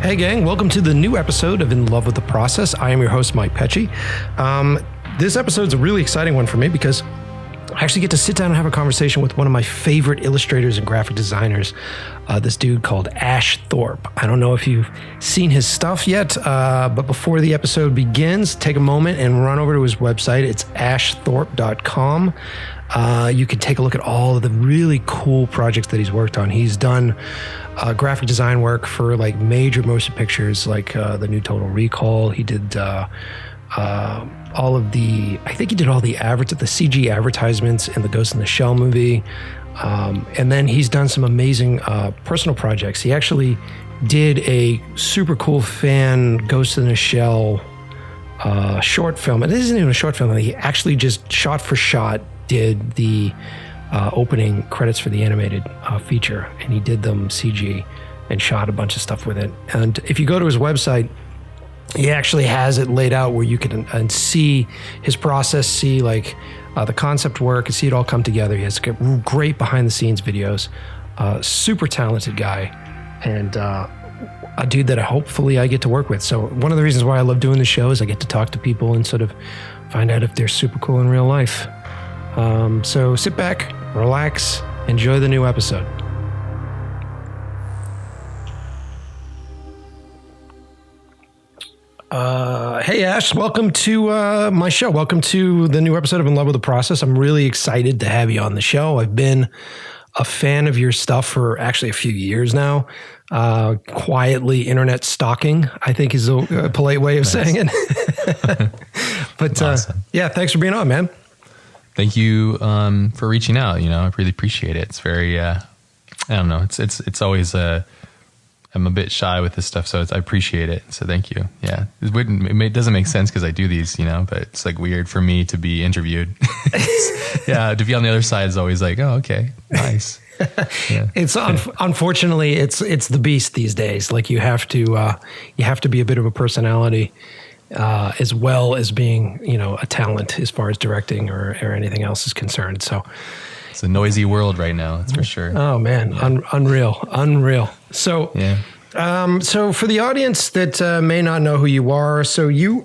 Hey gang, welcome to the new episode of In Love with the Process. I am your host, Mike Pecci. This episode is a really exciting one for me because I actually get to sit down and have a conversation with one of my favorite illustrators and graphic designers, this dude called Ash Thorp. I don't know if you've seen his stuff yet, but before the episode begins, take a moment and run over to his website. It's ashthorp.com. You can take a look at all of the really cool projects that he's worked on. He's done graphic design work for like major motion pictures like the new Total Recall. He did all of the, I think he did all the CG advertisements in the Ghost in the Shell movie. And then he's done some amazing personal projects. He actually did a super cool fan Ghost in the Shell short film. It isn't even a short film. He actually just shot for shot did the opening credits for the animated feature, and he did them CG and shot a bunch of stuff with it. And if you go to his website, he actually has it laid out where you can see his process, see like the concept work, and see it all come together. He has great behind the scenes videos, super talented guy, and a dude that hopefully I get to work with. So one of the reasons why I love doing the show is I get to talk to people and sort of find out if they're super cool in real life. So sit back, relax, enjoy the new episode. Hey Ash, welcome to my show. Welcome to the new episode of In Love with the Process. I'm really excited to have you on the show. I've been a fan of your stuff for actually a few years now. Quietly internet stalking, I think is a polite way of saying it. But awesome. Yeah, thanks for being on, man. Thank you for reaching out. You know, I really appreciate it. It's very, I don't know. It's always I'm a bit shy with this stuff, so I appreciate it. So thank you. Yeah, it doesn't make sense because I do these, you know, but it's like weird for me to be interviewed. Yeah, to be on the other side is always like, oh, okay, nice. Yeah. It's unfortunately it's the beast these days. Like you have to be a bit of a personality. As well as being, you know, a talent as far as directing or anything else is concerned. So it's a noisy world right now, that's for sure. Oh man, yeah. Unreal. So, yeah. So for the audience that may not know who you are, so you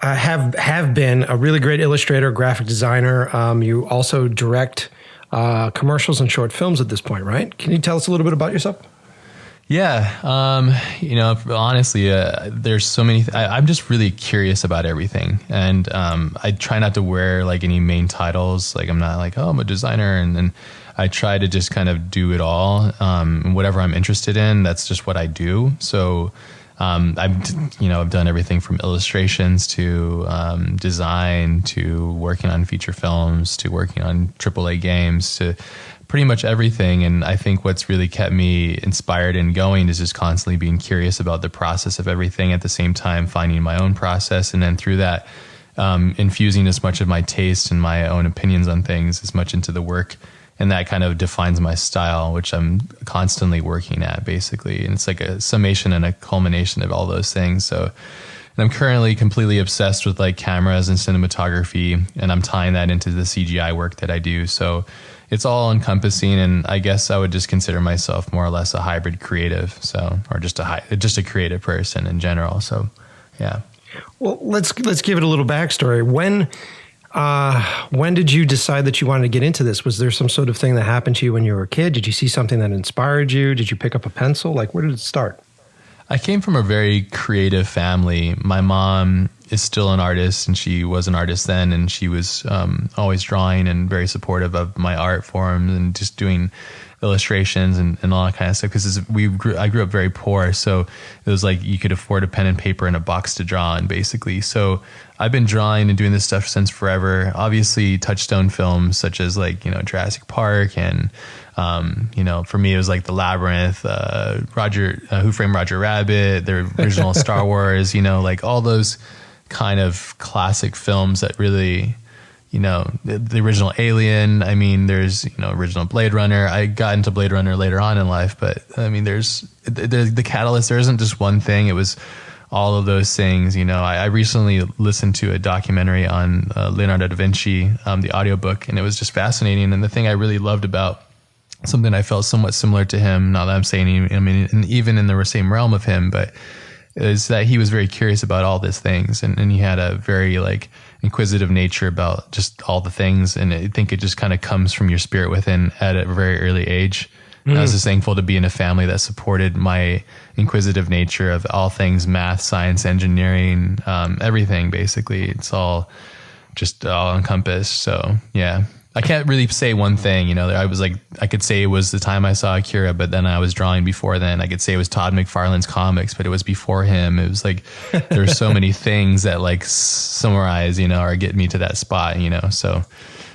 have been a really great illustrator, graphic designer. You also direct commercials and short films at this point, right? Can you tell us a little bit about yourself? Yeah. You know, honestly, there's so many, I'm just really curious about everything. And, I try not to wear like any main titles. Like I'm not like, oh, I'm a designer. And then I try to just kind of do it all. Whatever I'm interested in, that's just what I do. So, I've done everything from illustrations to, design to working on feature films to working on AAA games to pretty much everything. And I think what's really kept me inspired and going is just constantly being curious about the process of everything, at the same time finding my own process, and then through that infusing as much of my taste and my own opinions on things as much into the work. And that kind of defines my style, which I'm constantly working at, basically. And it's like a summation and a culmination of all those things. So, and I'm currently completely obsessed with like cameras and cinematography, and I'm tying that into the CGI work that I do. So it's all encompassing, and I guess I would just consider myself more or less a hybrid creative. So, or just a creative person in general. So, yeah. Well, let's give it a little backstory. When did you decide that you wanted to get into this? Was there some sort of thing that happened to you when you were a kid? Did you see something that inspired you? Did you pick up a pencil? Like, where did it start? I came from a very creative family. My mom is still an artist, and she was an artist then, and she was always drawing and very supportive of my art forms and just doing illustrations and all that kind of stuff. Because I grew up very poor, so it was like you could afford a pen and paper and a box to draw in, basically. So I've been drawing and doing this stuff since forever. Obviously, touchstone films such as like, you know, Jurassic Park and you know, for me it was like The Labyrinth, Who Framed Roger Rabbit, the original Star Wars, you know, like all those kind of classic films that really, you know, the original Alien. I mean, there's, you know, original Blade Runner. I got into Blade Runner later on in life, but I mean, there's the catalyst. There isn't just one thing. It was all of those things. You know, I recently listened to a documentary on Leonardo da Vinci, the audiobook, and it was just fascinating. And the thing I really loved about something I felt somewhat similar to him. Not that I'm saying, even in the same realm of him, but is that he was very curious about all these things, and he had a very like inquisitive nature about just all the things. And I think it just kind of comes from your spirit within at a very early age. I was just thankful to be in a family that supported my inquisitive nature of all things math, science, engineering, everything. Basically, it's all just all encompassed. So yeah, I can't really say one thing. I was like, I could say it was the time I saw Akira, but then I was drawing before then. I could say it was Todd McFarlane's comics, but it was before him. It was like, there's so many things that like summarize, or get me to that spot, so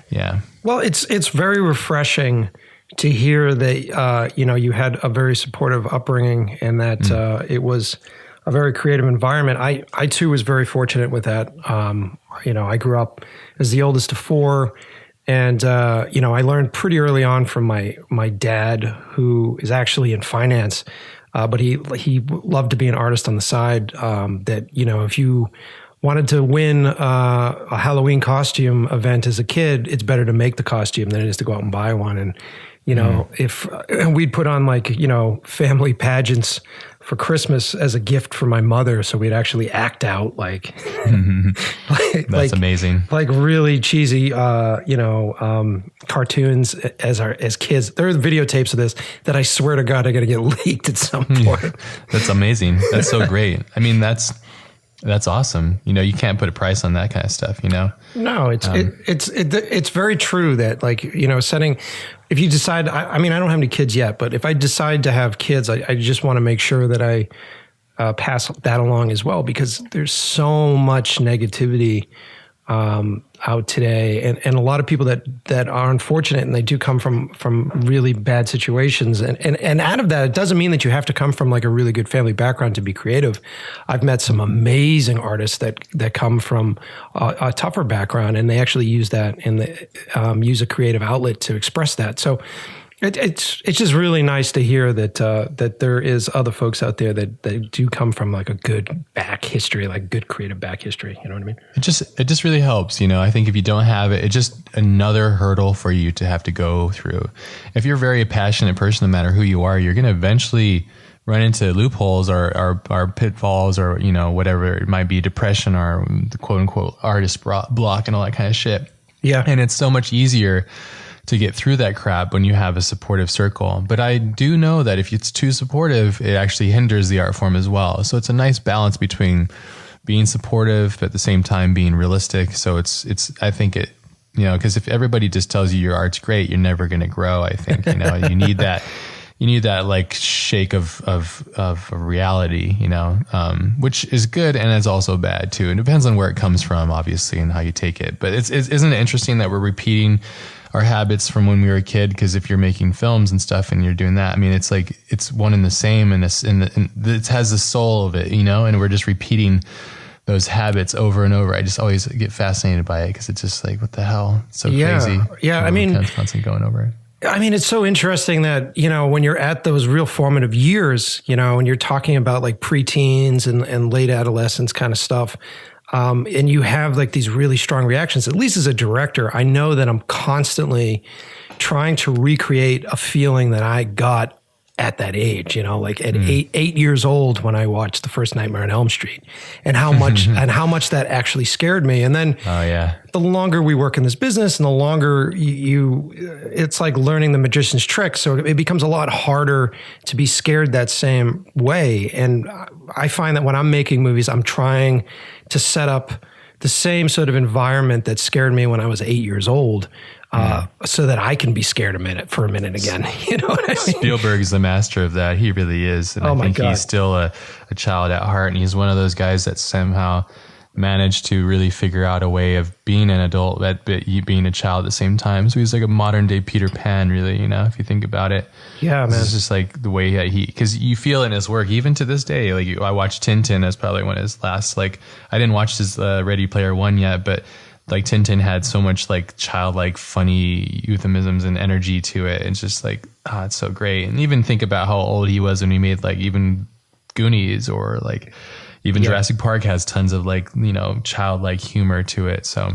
yeah. Well, it's very refreshing to hear that, you had a very supportive upbringing and that it was a very creative environment. I too was very fortunate with that. I grew up as the oldest of four. And, I learned pretty early on from my dad, who is actually in finance, but he loved to be an artist on the side, that, if you wanted to win a Halloween costume event as a kid, it's better to make the costume than it is to go out and buy one. And, if we'd put on family pageants for Christmas as a gift for my mother, so we'd actually act out that's amazing. Like really cheesy, cartoons as kids. There are videotapes of this that I swear to God are going to get leaked at some point. That's amazing. That's so great. I mean, that's awesome. You can't put a price on that kind of stuff. No, it's very true that setting. If you decide, I don't have any kids yet, but if I decide to have kids, I just want to make sure that I pass that along as well, because there's so much negativity out today, and a lot of people that are unfortunate, and they do come from really bad situations, and out of that, it doesn't mean that you have to come from like a really good family background to be creative. I've met some amazing artists that come from a tougher background, and they actually use that and use a creative outlet to express that. So it's just really nice to hear that there is other folks out there that do come from like a good back history, like good creative back history. You know what I mean? It just really helps. I think if you don't have it, it's just another hurdle for you to have to go through. If you're a very passionate person, no matter who you are, you're going to eventually run into loopholes or pitfalls or, whatever it might be, depression or the quote unquote artist block and all that kind of shit. Yeah. And it's so much easier to get through that crap when you have a supportive circle. But I do know that if it's too supportive, it actually hinders the art form as well. So it's a nice balance between being supportive, but at the same time being realistic. So I think it, because if everybody just tells you your art's great, you're never going to grow. I think, you need that like shake of reality, which is good. And it's also bad too. It depends on where it comes from, obviously, and how you take it. But isn't it interesting that we're repeating our habits from when we were a kid? Because if you're making films and stuff and you're doing that, I mean, it's like it's one and the same, and it has the soul of it, and we're just repeating those habits over and over. I just always get fascinated by it because it's just like, what the hell? It's so crazy. Yeah, I mean, constantly going over it. I mean, it's so interesting that, when you're at those real formative years, and you're talking about like preteens and late adolescence kind of stuff, and you have like these really strong reactions, at least as a director, I know that I'm constantly trying to recreate a feeling that I got at that age, like at 8 years old when I watched the first Nightmare on Elm Street, and how much that actually scared me. And then the longer we work in this business and the longer it's like learning the magician's trick. So it becomes a lot harder to be scared that same way. And I find that when I'm making movies, I'm trying to set up the same sort of environment that scared me when I was 8 years old, so that I can be scared for a minute again. You know what I mean? Spielberg's the master of that. He really is. And I think he's still a child at heart. And he's one of those guys that somehow managed to really figure out a way of being an adult, but being a child at the same time. So he's like a modern day Peter Pan, really, if you think about it. Yeah, man. It's just like the way that because you feel it in his work, even to this day. Like I watched Tintin as probably one of his last, I didn't watch his Ready Player One yet, but like Tintin had so much like childlike, funny euphemisms and energy to it. It's just like, it's so great. And even think about how old he was when he made like even Goonies or like, even Jurassic Park has tons of like, childlike humor to it. So,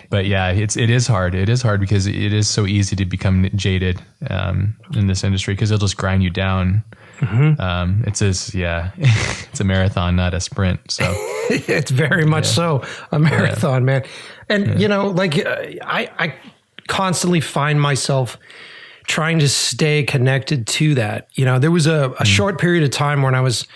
but yeah, it is hard. It is hard because it is so easy to become jaded in this industry because it'll just grind you down. It's it's a marathon, not a sprint. So it's very much so a marathon, man. And I constantly find myself trying to stay connected to that. There was a short period of time when I was,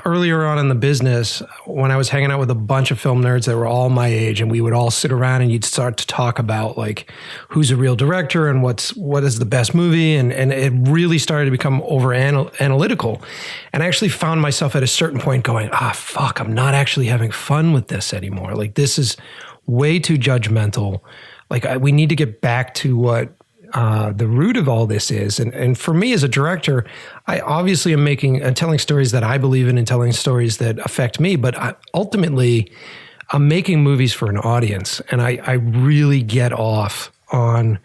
earlier on in the business, when I was hanging out with a bunch of film nerds that were all my age, and we would all sit around and you'd start to talk about like who's a real director and what is the best movie. And it really started to become over analytical. And I actually found myself at a certain point going, fuck, I'm not actually having fun with this anymore. Like this is way too judgmental. Like we need to get back to what the root of all this is. And for me as a director, I obviously am telling stories that I believe in and telling stories that affect me, but ultimately I'm making movies for an audience. And I really get off on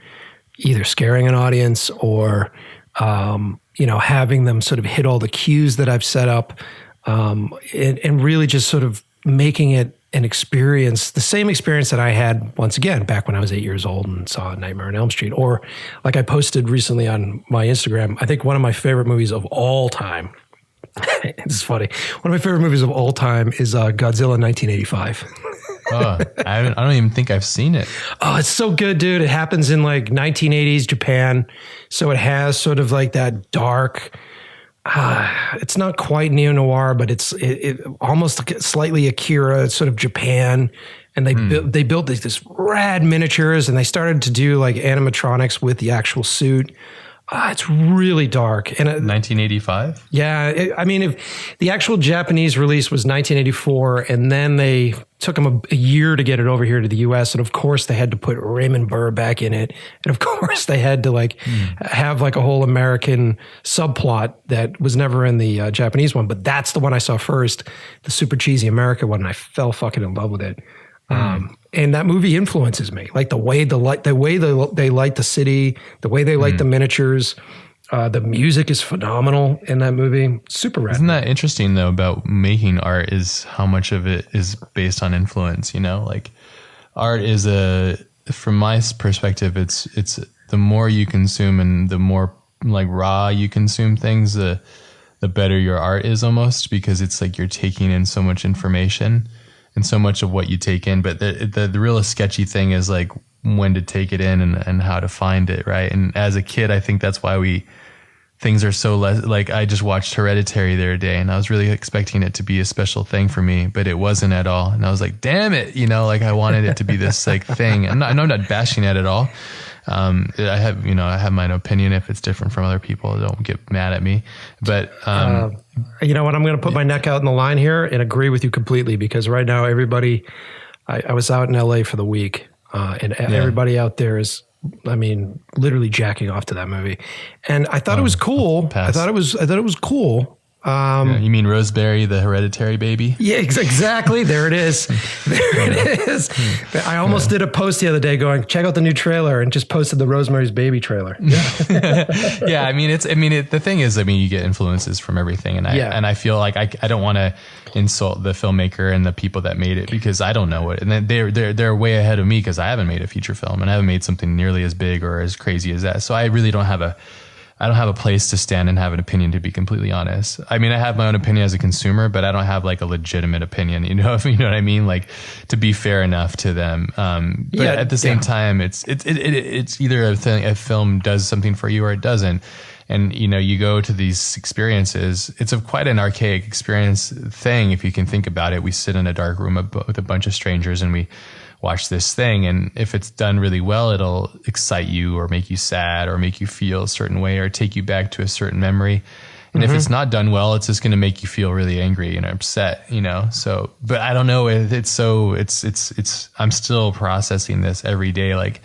either scaring an audience or, having them sort of hit all the cues that I've set up, and really just sort of making it an experience, the same experience that I had once again back when I was 8 years old and saw Nightmare on Elm Street. Or like I posted recently on my Instagram, I think one of my favorite movies of all time, it's funny, one of my favorite movies of all time is Godzilla 1985. I don't even think I've seen it. Oh, it's so good, dude. It happens in like 1980s Japan. So it has sort of like that dark, it's not quite neo-noir, but it's almost slightly Akira, sort of Japan. And they built this rad miniatures, and they started to do like animatronics with the actual suit. It's really dark. And 1985? Yeah. If the actual Japanese release was 1984, and then they took them a year to get it over here to the US. And of course they had to put Raymond Burr back in it. And of course they had to have like a whole American subplot that was never in the Japanese one. But that's the one I saw first, the super cheesy American one. And I fell fucking in love with it. And that movie influences me, like the way they light the city, the way they light the miniatures. The music is phenomenal in that movie. Super rad. Isn't that interesting though about making art is how much of it is based on influence, like art is from my perspective, it's the more you consume and the more like raw you consume things, the better your art is almost, because it's like you're taking in so much information and so much of what you take in. But the real sketchy thing is like when to take it in and how to find it, right? And as a kid, I think that's why things are so less, like I just watched Hereditary the other day and I was really expecting it to be a special thing for me, but it wasn't at all. And I was like, damn it, like I wanted it to be this like thing. And I know I'm not bashing it at all. I have my own opinion. If it's different from other people, don't get mad at me. But you know what? I'm going to put my neck out in the line here and agree with you completely, because right now everybody, I was out in LA for the week, and everybody out there is, literally jacking off to that movie, and I thought it was cool. Pass. I thought it was cool. You mean Rosemary, the Hereditary baby? Yeah, exactly. There it is. There it is. I almost did a post the other day going, check out the new trailer, and just posted the Rosemary's Baby trailer. Yeah. The thing is, you get influences from everything. And I feel like I don't want to insult the filmmaker and the people that made it, because I don't know it. And then they're way ahead of me, because I haven't made a feature film and I haven't made something nearly as big or as crazy as that. So I really don't have a place to stand and have an opinion, to be completely honest. I have my own opinion as a consumer, but I don't have like a legitimate opinion, if you know what I mean? Like, to be fair enough to them. But at the same time, it's either a film does something for you or it doesn't. And, you go to these experiences, it's quite an archaic experience thing. If you can think about it, we sit in a dark room with a bunch of strangers and we watch this thing. And if it's done really well, it'll excite you or make you sad or make you feel a certain way or take you back to a certain memory. And if it's not done well, it's just going to make you feel really angry and upset, So, but I don't know. I'm still processing this every day. Like,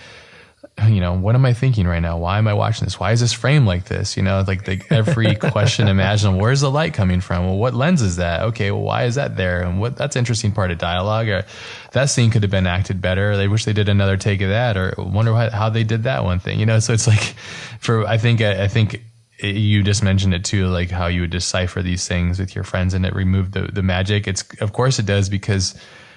what am I thinking right now? Why am I watching this? Why is this framed like this? Like every question imaginable. Where's the light coming from? Well, what lens is that? Okay, well, why is that there? And that's interesting part of dialogue. Or that scene could have been acted better. They wish they did another take of that, or wonder how they did that one thing. So it's like, I think you just mentioned it too, like how you would decipher these things with your friends and it removed the magic. It's, of course it does, because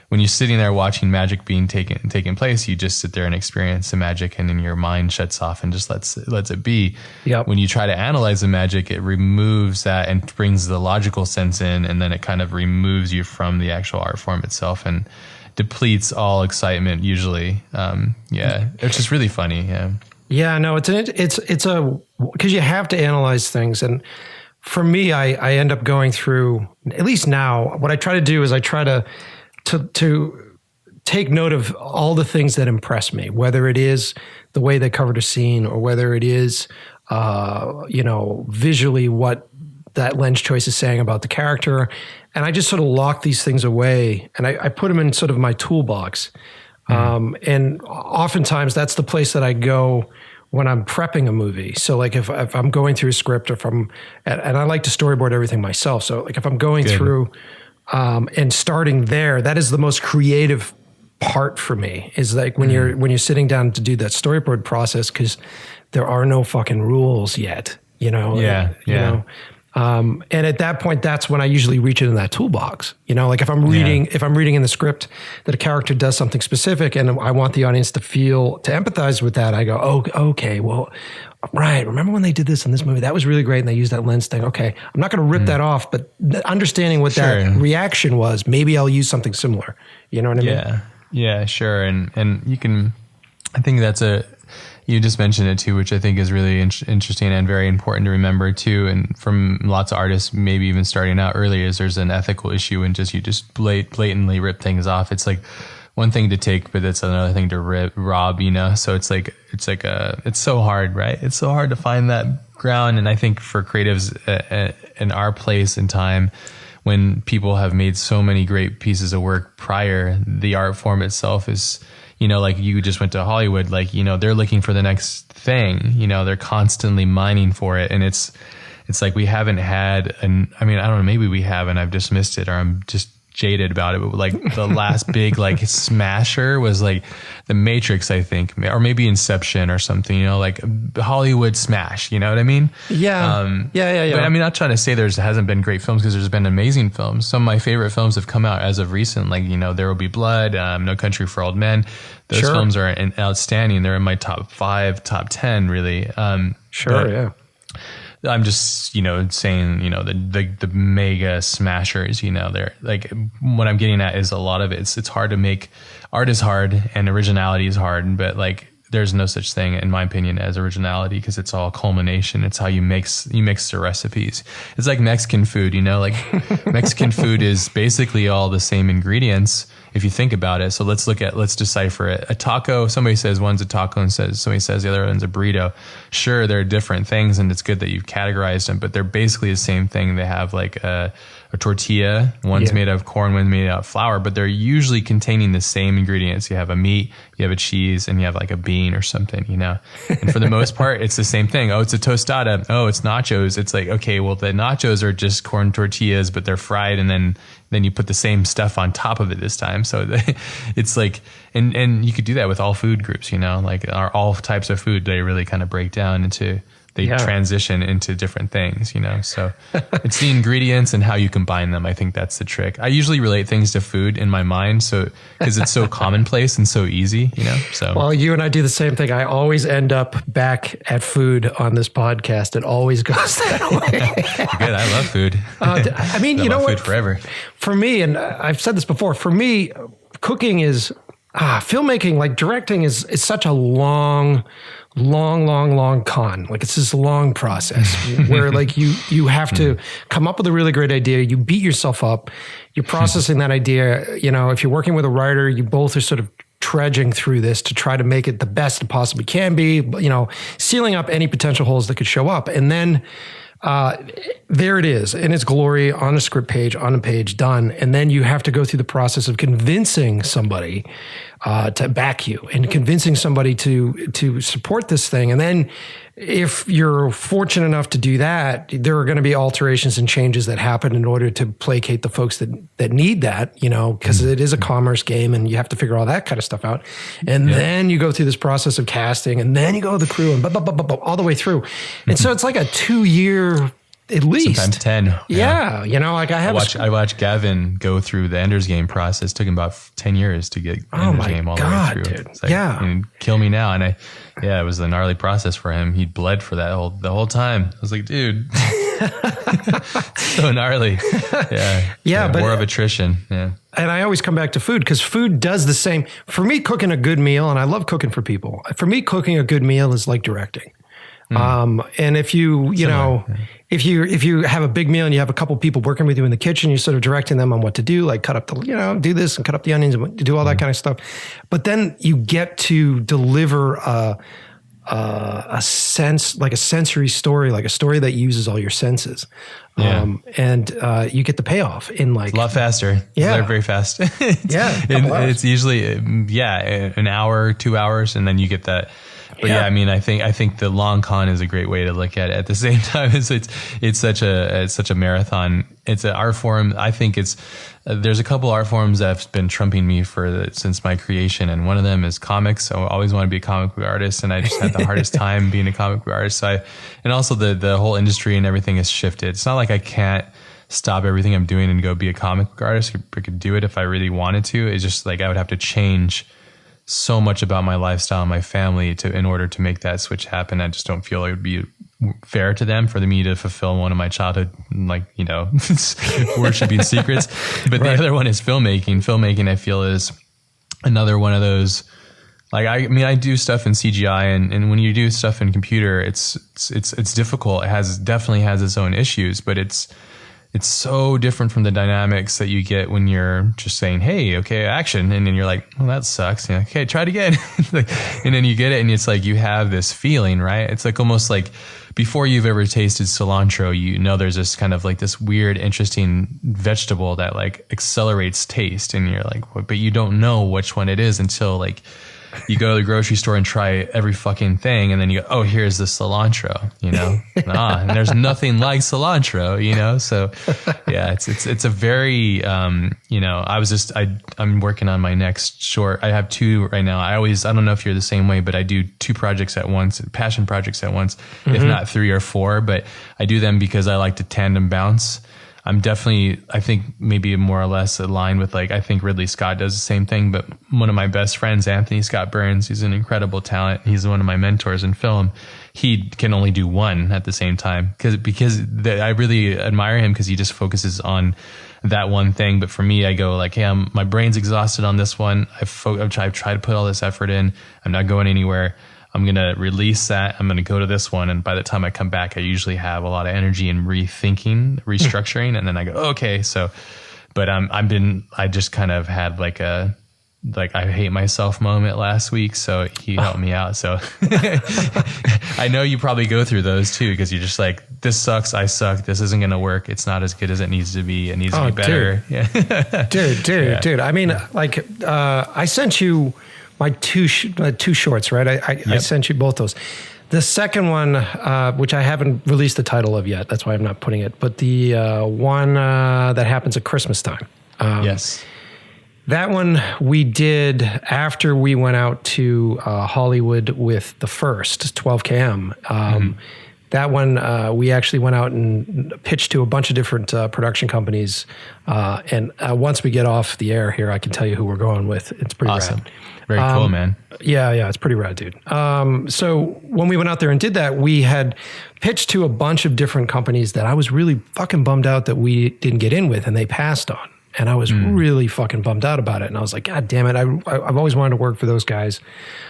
when you're sitting there watching magic being taking place, you just sit there and experience the magic, and then your mind shuts off and just lets it be. Yep. When you try to analyze the magic, it removes that and brings the logical sense in, and then it kind of removes you from the actual art form itself and depletes all excitement usually. It's just really funny. Yeah, no, it's because you have to analyze things. And for me, I end up going through, at least now, what I try to do is I try to take note of all the things that impress me, whether it is the way they covered a scene or whether it is, visually what that lens choice is saying about the character. And I just sort of lock these things away and I put them in sort of my toolbox. And oftentimes that's the place that I go when I'm prepping a movie. So like if I'm going through a script and I like to storyboard everything myself. So like if I'm going through and starting there, that is the most creative part for me, is like when you're sitting down to do that storyboard process, because there are no fucking rules yet, you know? And at that point, that's when I usually reach into that toolbox, you know, like if I'm reading in the script that a character does something specific and I want the audience to empathize with that, I go, oh, okay, well, right. Remember when they did this in this movie? That was really great. And they used that lens thing. Okay. I'm not going to rip that off, but understanding what that reaction was, maybe I'll use something similar. You know what I mean? Yeah, sure. And you can, I think you just mentioned it too, which I think is really interesting and very important to remember too. And from lots of artists, maybe even starting out earlier, is there's an ethical issue and you just blatantly rip things off. It's like one thing to take, but it's another thing to rob, you know? So it's so hard, right? It's so hard to find that ground. And I think for creatives in our place and time, when people have made so many great pieces of work prior, the art form itself is, you know, like you just went to Hollywood, like, you know, they're looking for the next thing, you know, they're constantly mining for it. And it's like, we haven't had I don't know, maybe we haven't, I've dismissed it, or I'm just jaded about it, but like the last big like smasher was like The Matrix, I think, or maybe Inception or something, you know, like Hollywood smash, you know what I mean? Yeah. But I mean, not trying to say hasn't been great films, because there's been amazing films. Some of my favorite films have come out as of recent, like, you know, There Will Be Blood, No Country for Old Men. Those films are outstanding. They're in my top 5, top 10, really. I'm just, you know, saying, you know, the mega smashers, you know, they're like, what I'm getting at is a lot of it's hard to make. Art is hard and originality is hard, but like there's no such thing, in my opinion, as originality, because it's all culmination. It's how you mix the recipes. It's like Mexican food, you know, like Mexican food is basically all the same ingredients if you think about it. So let's decipher it. A taco, somebody says one's a taco and somebody says the other one's a burrito. Sure, they're different things, and it's good that you've categorized them, but they're basically the same thing. They have like a tortilla, one's made out of corn, one's made out of flour, but they're usually containing the same ingredients. You have a meat, you have a cheese, and you have like a bean or something, you know? And for the most part, it's the same thing. Oh, it's a tostada. Oh, it's nachos. It's like, okay, well, the nachos are just corn tortillas, but they're fried, and then you put the same stuff on top of it this time. So it's like, and you could do that with all food groups, you know, like all types of food, they really kind of break down into, they transition into different things, you know? So it's the ingredients and how you combine them. I think that's the trick. I usually relate things to food in my mind. So, cause it's so commonplace and so easy, you know? So, well, you and I do the same thing. I always end up back at food on this podcast. It always goes that way. Good. I love food. I mean, you know what? Food forever. For me, and I've said this before, for me, cooking is, filmmaking, like directing is such a long con. Like it's this long process where like you have to come up with a really great idea. You beat yourself up. You're processing that idea. You know, if you're working with a writer, you both are sort of trudging through this to try to make it the best it possibly can be, you know, sealing up any potential holes that could show up. And then there it is in its glory on a script page, on a page, done. And then you have to go through the process of convincing somebody to back you, and convincing somebody to support this thing. And then if you're fortunate enough to do that, there are going to be alterations and changes that happen in order to placate the folks that need that, because it is a commerce game and you have to figure all that kind of stuff out. And then you go through this process of casting, and then you go to the crew and all the way through. And so it's like a 2-year at least. Sometimes 10. Yeah. I watched Gavin go through the Ender's Game process. It took him about 10 years to get Ender's Game all the way through. Dude. It's like, and kill me now. And it was a gnarly process for him. He bled for that the whole time. I was like, dude, so gnarly. Yeah. But more of attrition. Yeah. And I always come back to food, because food does the same. For me, cooking a good meal, and I love cooking for people. For me, cooking a good meal is like directing. And if if you have a big meal and you have a couple people working with you in the kitchen, you're sort of directing them on what to do, like cut up the, do this and cut up the onions and do all that kind of stuff. But then you get to deliver a sense, like a sensory story, like a story that uses all your senses. And you get the payoff in like a lot faster. Yeah. They're very fast. It's usually, an hour, 2 hours. And then you get that. But I think the long con is a great way to look at it. At the same time, it's such a marathon. It's an art form. I think there's a couple art forms that have been trumping me since my creation, and one of them is comics. I always want to be a comic book artist, and I just had the hardest time being a comic book artist. And also the whole industry and everything has shifted. It's not like I can't stop everything I'm doing and go be a comic book artist. I could do it if I really wanted to. It's just like I would have to change so much about my lifestyle and my family in order to make that switch happen. I just don't feel it would be fair to them for me to fulfill one of my childhood, worshiping secrets. But the other one is filmmaking. Filmmaking, I feel, is another one of those. Like, I do stuff in CGI, and when you do stuff in computer, it's difficult. It definitely has its own issues, but it's so different from the dynamics that you get when you're just saying, hey, okay, action. And then you're like, well, that sucks. And you're like, okay, try it again. And then you get it, and it's like you have this feeling, right? It's like almost like before you've ever tasted cilantro, there's this kind of like this weird, interesting vegetable that like accelerates taste. And you're like, but you don't know which one it is until like you go to the grocery store and try every fucking thing, and then you go, oh, here's the cilantro, and there's nothing like cilantro, So yeah, it's a very, I'm working on my next short. I have 2 right now. I don't know if you're the same way, but I do 2 projects at once, passion projects at once, if not 3 or 4, but I do them because I like to tandem bounce. I'm definitely, I think maybe more or less aligned with I think Ridley Scott does the same thing, but one of my best friends, Anthony Scott Burns, he's an incredible talent. He's one of my mentors in film. He can only do one at the same time because I really admire him because he just focuses on that one thing. But for me, I go like, hey, my brain's exhausted on this one. I've tried to put all this effort in. I'm not going anywhere. I'm going to release that. I'm going to go to this one. And by the time I come back, I usually have a lot of energy in rethinking, restructuring. And then I go, okay. So, but I just kind of had like I hate myself moment last week. So he helped me out. So I know you probably go through those too, because you're just like, this sucks. I suck. This isn't going to work. It's not as good as it needs to be. It needs to be better. Dude. Yeah. Dude. I mean, I sent you my two shorts, right? I sent you both those. The second one, which I haven't released the title of yet, that's why I'm not putting it, but the one that happens at Christmas time. Yes. That one we did after we went out to Hollywood with the first 12KM. That one, we actually went out and pitched to a bunch of different production companies. And once we get off the air here, I can tell you who we're going with. It's pretty awesome. rad. Very cool, man. Yeah, it's pretty rad, dude. So when we went out there and did that, we had pitched to a bunch of different companies that I was really fucking bummed out that we didn't get in with, and they passed on. And I was really fucking bummed out about it. And I was like, God damn it. I've always wanted to work for those guys.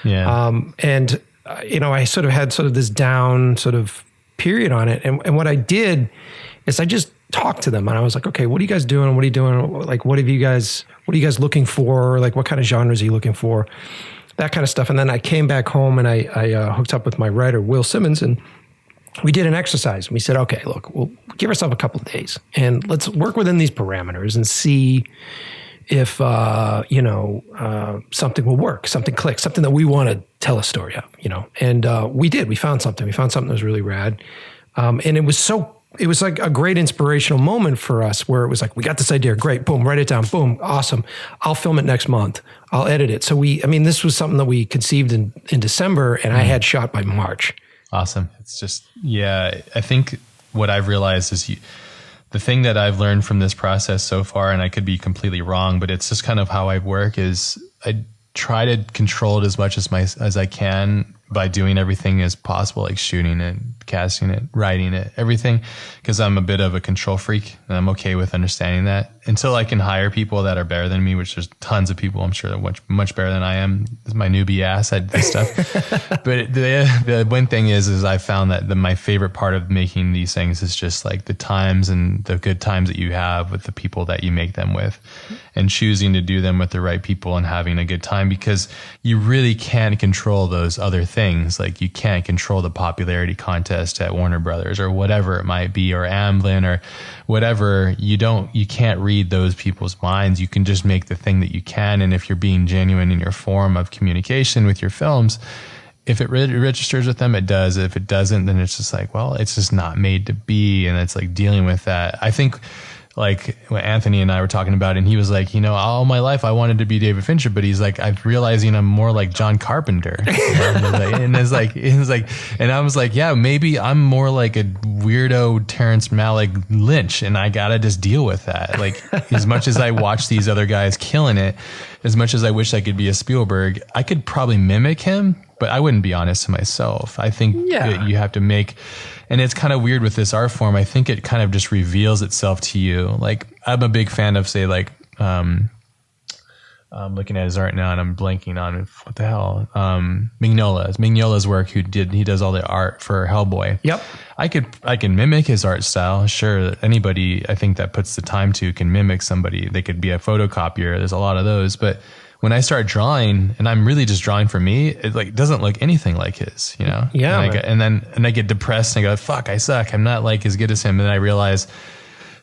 Yeah. I sort of had this down sort of period on it. And what I did is I just talked to them, and I was like, okay, what are you guys doing? What are you doing? Like, what are you guys looking for? Like, what kind of genres are you looking for? That kind of stuff. And then I came back home and I hooked up with my writer, Will Simmons, and we did an exercise. And we said, okay, look, we'll give ourselves a couple of days and let's work within these parameters and see something will work, something clicks, something that we want to tell a story of, and we did. We found something that was really rad, and it was like a great inspirational moment for us, where it was like, we got this idea, great, boom, write it down, boom, awesome, I'll film it next month, I'll edit it. So this was something that we conceived in December, and I had shot by March. Awesome. It's just, I think what I've realized is the thing that I've learned from this process so far, and I could be completely wrong, but it's just kind of how I work, is I try to control it as much as I can by doing everything as possible, like shooting it, casting it, writing it, everything, because I'm a bit of a control freak, and I'm okay with understanding that until I can hire people that are better than me, which there's tons of people I'm sure that are much better than I am. This is my newbie ass at this stuff. But the one thing is I found that my favorite part of making these things is just like the times and the good times that you have with the people that you make them with, and choosing to do them with the right people and having a good time, because you really can't control those other things. Like, you can't control the popularity contest at Warner Brothers or whatever it might be, or Amblin or whatever. You can't read those people's minds. You can just make the thing that you can. And if you're being genuine in your form of communication with your films, if it registers with them, it does. If it doesn't, then it's just like, well, it's just not made to be. And it's like dealing with that. I think, like when Anthony and I were talking about it, and he was like, all my life I wanted to be David Fincher, but he's like, I'm realizing I'm more like John Carpenter. And I was like, yeah, maybe I'm more like a weirdo Terrence Malick Lynch, and I gotta just deal with that. Like, as much as I watch these other guys killing it, as much as I wish I could be a Spielberg, I could probably mimic him, but I wouldn't be honest to myself. I think that you have to make. And it's kind of weird with this art form. I think it kind of just reveals itself to you. Like, I'm a big fan of, say, like, I'm looking at his art now and I'm blanking on what the hell. Mignola. It's Mignola's work. He does all the art for Hellboy. Yep. I can mimic his art style. Sure. Anybody, I think, that puts the time to can mimic somebody. They could be a photocopier. There's a lot of those. But when I start drawing, and I'm really just drawing for me, it like doesn't look anything like his, Yeah. And I get depressed and I go, fuck, I suck. I'm not like as good as him. And then I realize,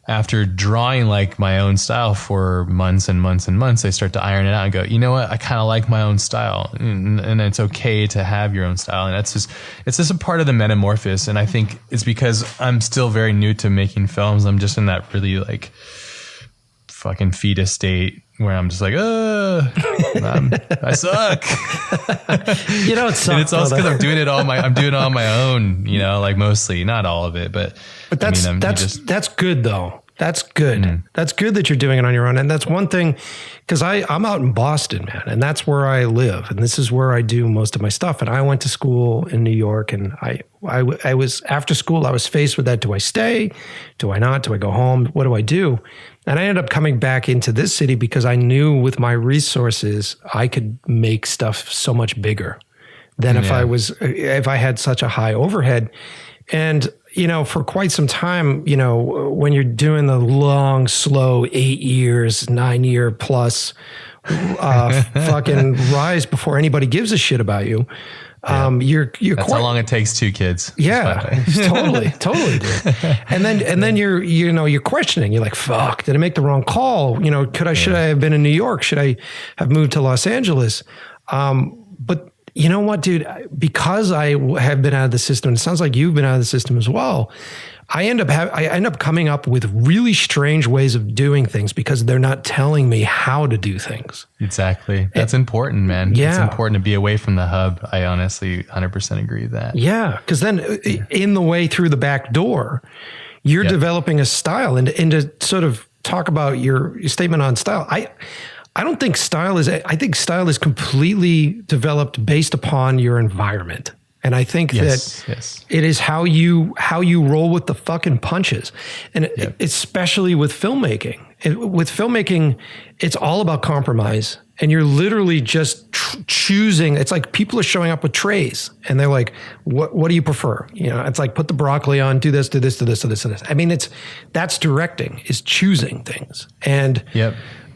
after drawing like my own style for months and months and months, I start to iron it out and go, you know what? I kind of like my own style, and it's okay to have your own style. And it's just a part of the metamorphosis. And I think it's because I'm still very new to making films. I'm just in that really like fucking fetus state where I'm just like, I suck. It sucks. And it's also because I'm doing it on my own, like mostly, not all of it, but that's good though. That's good. Mm. That's good that you're doing it on your own. And that's one thing, because I'm out in Boston, man, and that's where I live. And this is where I do most of my stuff. And I went to school in New York, and I was, after school, I was faced with that. Do I stay? Do I not? Do I go home? What do I do? And I ended up coming back into this city because I knew with my resources, I could make stuff so much bigger than if I had such a high overhead. And, for quite some time, when you're doing the long, slow 8 years, 9 year plus fucking rise before anybody gives a shit about you. You're That's how long it takes 2 kids. Yeah, totally, dude. And then you're questioning. You're like, fuck, did I make the wrong call? Should I have been in New York? Should I have moved to Los Angeles? But you know what, dude? Because I have been out of the system, and it sounds like you've been out of the system as well. I end up coming up with really strange ways of doing things because they're not telling me how to do things. Exactly. That's important, man. Yeah. It's important to be away from the hub. I honestly 100% agree with that. Yeah. Because then in the way through the back door, you're developing a style. And to sort of talk about your statement on style, I don't think I think style is completely developed based upon your environment. And I think that it is how you roll with the fucking punches. And especially with filmmaking. With filmmaking, it's all about compromise. And you're literally just choosing. It's like people are showing up with trays and they're like, what do you prefer? It's like, put the broccoli on, do this, do this, do this, do this, do this. I mean, that's directing, is choosing things. And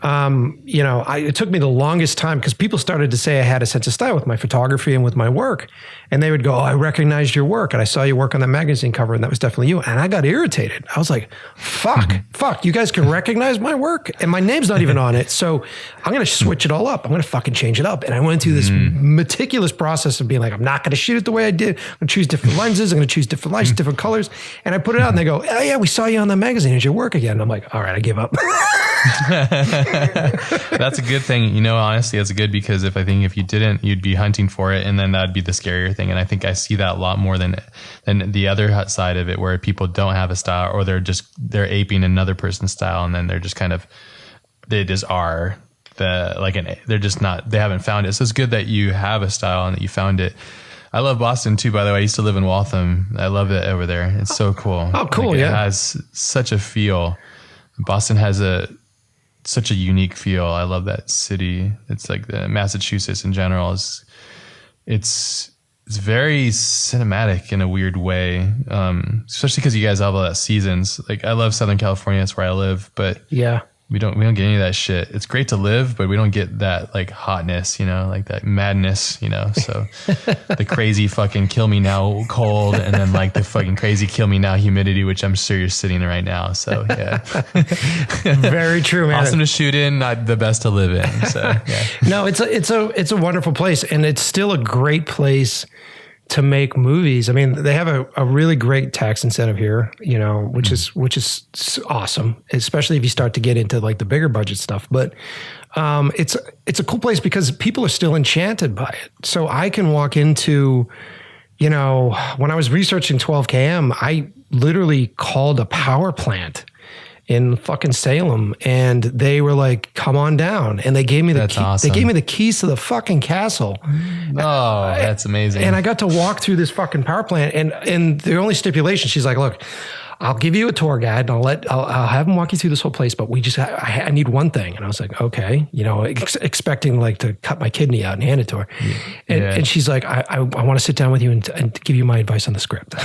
it took me the longest time because people started to say I had a sense of style with my photography and with my work. And they would go, oh, I recognized your work. And I saw you work on that magazine cover and that was definitely you. And I got irritated. I was like, fuck, you guys can recognize my work and my name's not even on it. So I'm going to switch it all up. I'm going to fucking change it up. And I went through this meticulous process of being like, I'm not going to shoot it the way I did. I'm going to choose different lenses. I'm going to choose different lights, different colors. And I put it out and they go, oh yeah, we saw you on that magazine. It's your work again. And I'm like, all right, I give up. That's a good thing. Honestly, that's good because if you didn't, you'd be hunting for it. And then that'd be the scarier thing. And I think I see that a lot more than the other side of it, where people don't have a style or they're aping another person's style. And then they're just they just are they're just not, they haven't found it. So it's good that you have a style and that you found it. I love Boston too, by the way. I used to live in Waltham. I love it over there. It's so cool. Oh, cool. It has such a feel. Boston has such a unique feel. I love that city. It's like the Massachusetts in general it's very cinematic in a weird way. Especially because you guys have all that seasons. Like I love Southern California. That's where I live, but yeah, we don't get any of that shit. It's great to live, but we don't get that like hotness, like that madness, So the crazy fucking kill me now cold and then like the fucking crazy kill me now humidity, which I'm sure you're sitting in right now. So yeah. Very true, man. Awesome to shoot in, not the best to live in. So yeah. No, it's a wonderful place and it's still a great place to make movies. I mean, they have a really great tax incentive here, which is awesome, especially if you start to get into like the bigger budget stuff. But it's a cool place because people are still enchanted by it. So I can walk into, when I was researching 12KM, I literally called a power plant in fucking Salem and they were like, come on down. And they gave me awesome. They gave me the keys to the fucking castle. Oh, that's amazing. And I got to walk through this fucking power plant and the only stipulation, she's like, look, I'll give you a tour guide and I'll have him walk you through this whole place, but I need one thing. And I was like, okay, expecting like to cut my kidney out and hand it to her. And she's like, I want to sit down with you and give you my advice on the script.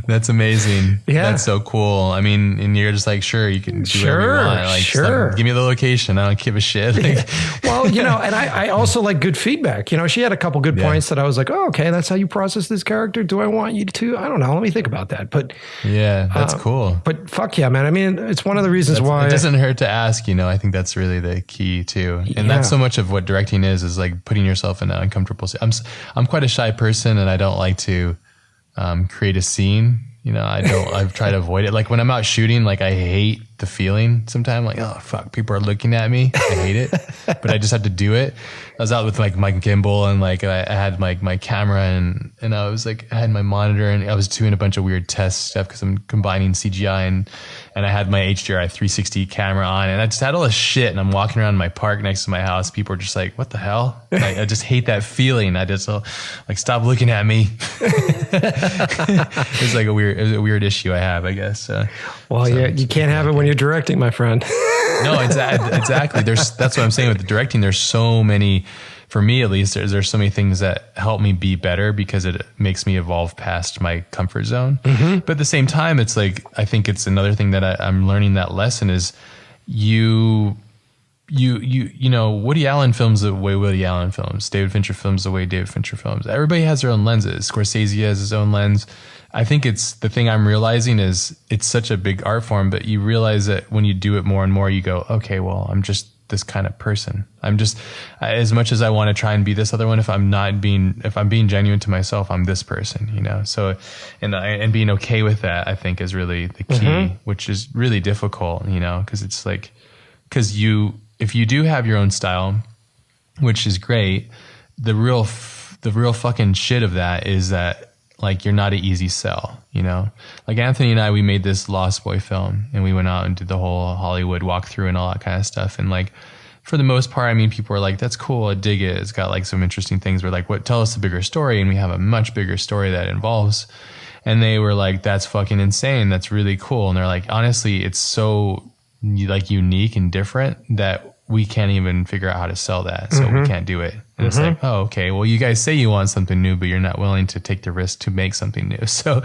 That's amazing. Yeah. That's so cool. I mean, and you're just like, sure, you can do whatever you want. Like, sure. Give me the location. I don't give a shit. Like, well, and I also like good feedback. She had a couple good points that I was like, oh, okay, that's how you process this character. Do I want you to? I don't know. Let me think about that. But yeah, that's cool. But fuck yeah, man. I mean, it's one of the reasons why it doesn't hurt to ask. I think that's really the key too. And that's so much of what directing is like putting yourself in an uncomfortable. I'm quite a shy person, and I don't like to create a scene. I've tried to avoid it. Like when I'm out shooting, like I hate the feeling sometimes, like, oh fuck, people are looking at me. I hate it, but I just have to do it. I was out with like my gimbal and like I had my camera and I was like, I had my monitor and I was doing a bunch of weird test stuff because I'm combining CGI and I had my HDRI 360 camera on and I just had all this shit and I'm walking around my park next to my house. People are just like, what the hell? I just hate that feeling. I just like, stop looking at me. It's like a weird issue I have, I guess. You can't have it when you're directing, my friend. No, exactly. That's what I'm saying with the directing. There's so many, for me at least, there's so many things that help me be better because it makes me evolve past my comfort zone. Mm-hmm. But at the same time, it's like, I think it's another thing that I'm learning that lesson is Woody Allen films the way Woody Allen films. David Fincher films the way David Fincher films. Everybody has their own lenses. Scorsese has his own lens. I think it's the thing I'm realizing is it's such a big art form, but you realize that when you do it more and more, you go, okay, well, I'm just this kind of person. I'm just, as much as I want to try and be this other one, if I'm being genuine to myself, I'm this person, So, and being okay with that, I think is really the key, which is really difficult, because it's like, if you do have your own style, which is great, the real fucking shit of that is that, like, you're not an easy sell, Like Anthony and I, we made this Lost Boy film and we went out and did the whole Hollywood walkthrough and all that kind of stuff. And like, for the most part, I mean, people were like, that's cool. I dig it. It's got like some interesting things. We're like, tell us a bigger story. And we have a much bigger story that involves. And they were like, that's fucking insane. That's really cool. And they're like, honestly, it's so like unique and different that we can't even figure out how to sell that. So we can't do it. And it's like, oh, okay, well, you guys say you want something new, but you're not willing to take the risk to make something new. So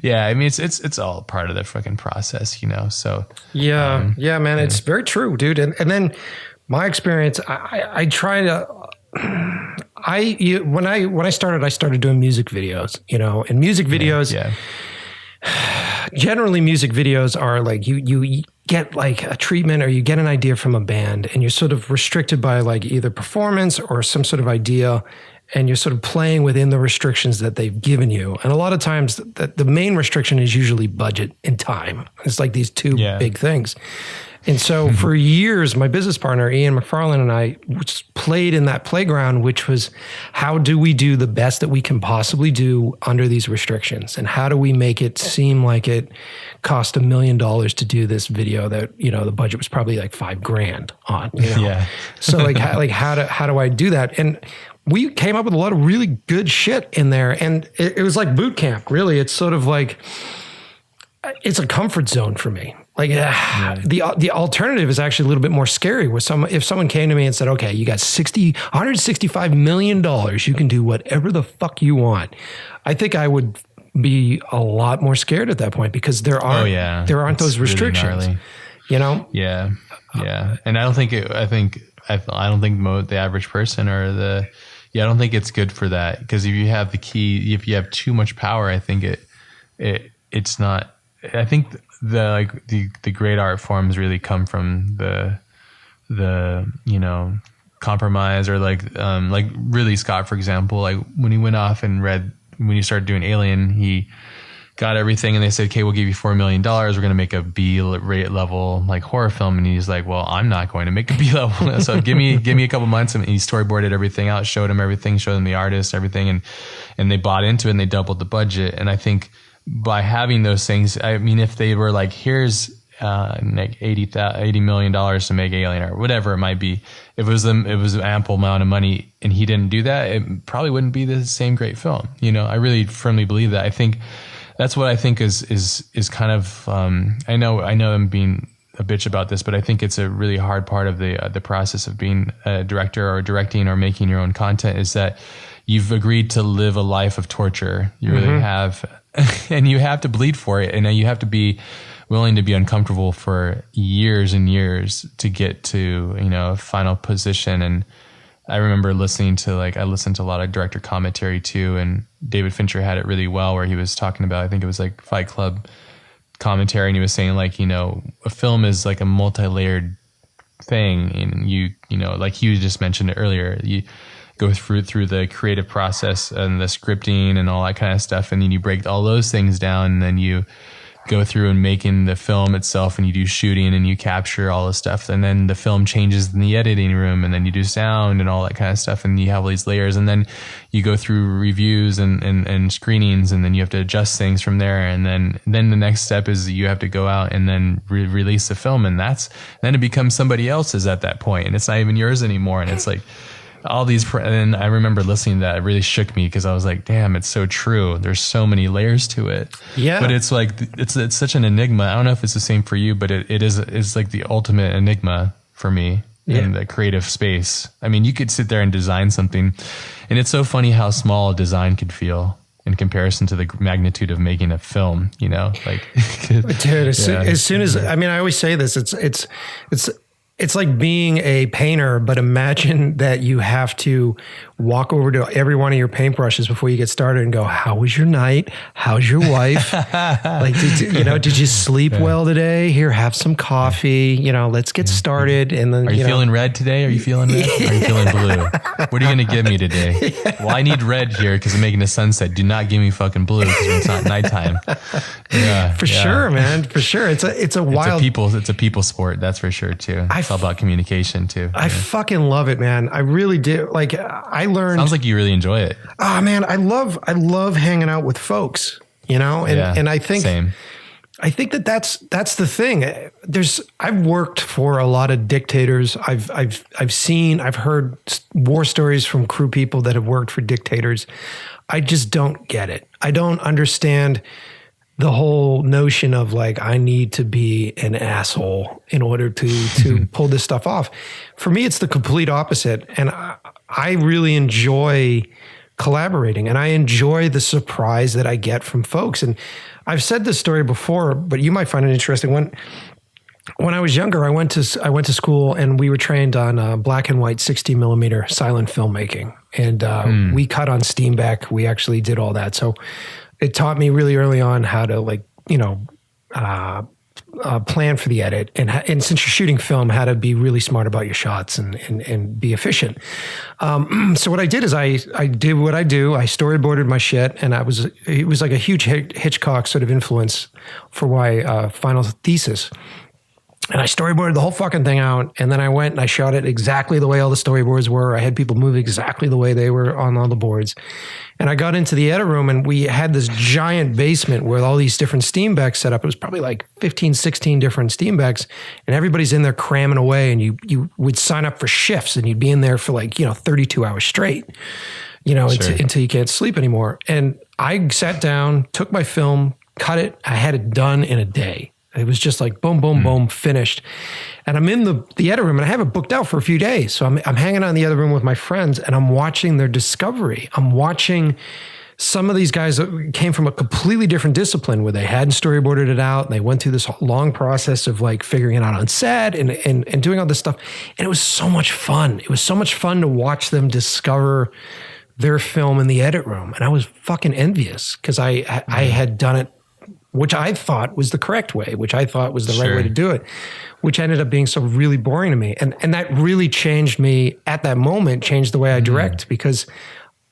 yeah, I mean, it's all part of the fucking process, you know? So yeah, man, it's very true, dude. And then my experience, I try to, when I started doing music videos, you know, and music videos, generally music videos are like, you get like a treatment or you get an idea from a band and you're sort of restricted by like either performance or some sort of idea, and you're sort of playing within the restrictions that they've given you. And a lot of times the main restriction is usually budget and time. It's like these two big things. And so for years, my business partner, Ian McFarlane, and I played in that playground, which was, how do we do the best that we can possibly do under these restrictions? And how do we make it seem like it cost $1 million to do this video that, you know, the budget was probably like $5,000 on, you know? Yeah. So how do I do that? And we came up with a lot of really good shit in there. And it was like boot camp, really. It's sort of like, it's a comfort zone for me. Like the alternative is actually a little bit more scary. If someone came to me and said, "Okay, you got $165 million, you can do whatever the fuck you want," I think I would be a lot more scared at that point, because there aren't those restrictions. Really, you know? Yeah. And I don't think the average person or I don't think it's good for that, because if you have you have too much power, I think it's not. I think the great art forms really come from the you know, compromise, or like Ridley Scott, for example, like when he went off and when he started doing Alien, he got everything and they said, okay, we'll give you $4 million. We're going to make a B level like horror film. And he's like, well, I'm not going to make a B level. So give me a couple months. And he storyboarded everything out, showed them everything, showed them the artist, everything. And they bought into it and they doubled the budget. And I think by having those things, I mean, if they were like, here's like $80 million to make Alien or whatever it might be, if it was an ample amount of money and he didn't do that, it probably wouldn't be the same great film. You know, I really firmly believe that. I think that's what I think is kind of, I know I'm being a bitch about this, but I think it's a really hard part of the process of being a director or directing or making your own content, is that you've agreed to live a life of torture. You really have, and you have to bleed for it. And you have to be willing to be uncomfortable for years and years to get to, you know, a final position. And I remember listening to I listened to a lot of director commentary too. And David Fincher had it really well, where he was talking about, I think it was like Fight Club commentary. And he was saying, like, you know, a film is like a multi-layered thing. And you know, like you just mentioned it earlier, you go through the creative process and the scripting and all that kind of stuff. And then you break all those things down, and then you go through and making the film itself, and you do shooting and you capture all the stuff. And then the film changes in the editing room, and then you do sound and all that kind of stuff. And you have all these layers, and then you go through reviews and screenings, and then you have to adjust things from there. And then the next step is you have to go out and then release the film. And then it becomes somebody else's at that point, and it's not even yours anymore. And it's like, all these, and I remember listening to that, it really shook me, because I was like, damn, it's so true. There's so many layers to it. Yeah. But it's like, it's such an enigma. I don't know if it's the same for you, but it's like the ultimate enigma for me in the creative space. I mean, you could sit there and design something, and it's so funny how small a design could feel in comparison to the magnitude of making a film, you know, like, dude, as soon as, I mean, I always say this, it's like being a painter, but imagine that you have to walk over to every one of your paintbrushes before you get started and go, how was your night? How's your wife? Like, did you sleep well today? Here, have some coffee. You know, let's get started. And then, are you feeling red today? Are you feeling red? Are you feeling blue? What are you going to give me today? Well, I need red here because I'm making a sunset. Do not give me fucking blue because it's not nighttime. For sure, man. For sure. It's a wild. It's a people sport. That's for sure too. It's all about communication too. I fucking love it, man. I really do. Like, I learned. Sounds like you really enjoy it. Oh man, I love hanging out with folks, you know, and I think same. I think that's the thing. I've worked for a lot of dictators. I've heard war stories from crew people that have worked for dictators. I just don't get it. I don't understand the whole notion of like, I need to be an asshole in order to pull this stuff off. For me, it's the complete opposite. And I really enjoy collaborating, and I enjoy the surprise that I get from folks. And I've said this story before, but you might find it interesting. When I was younger, I went to school, and we were trained on black and white 60 millimeter silent filmmaking. And we cut on Steenbeck. We actually did all that. So it taught me really early on how to plan for the edit. And since you're shooting film, how to be really smart about your shots and be efficient. So what I did is I did what I do. I storyboarded my shit, and it was like a huge Hitchcock sort of influence for my final thesis. And I storyboarded the whole fucking thing out. And then I went and I shot it exactly the way all the storyboards were. I had people move exactly the way they were on all the boards. And I got into the edit room, and we had this giant basement with all these different Steenbecks set up. It was probably like 15, 16 different Steenbecks. And everybody's in there cramming away. And you would sign up for shifts, and you'd be in there for like, 32 hours straight, until you can't sleep anymore. And I sat down, took my film, cut it. I had it done in a day. It was just like boom, boom, boom, finished. And I'm in the edit room, and I have it booked out for a few days. So I'm hanging out in the other room with my friends, and I'm watching their discovery. I'm watching some of these guys that came from a completely different discipline where they hadn't storyboarded it out, and they went through this long process of like figuring it out on set and doing all this stuff. And it was so much fun. It was so much fun to watch them discover their film in the edit room. And I was fucking envious because I had done it, which I thought was the correct way, which I thought was the right way to do it, which ended up being so really boring to me. And that really changed me at that moment, changed the way I direct, because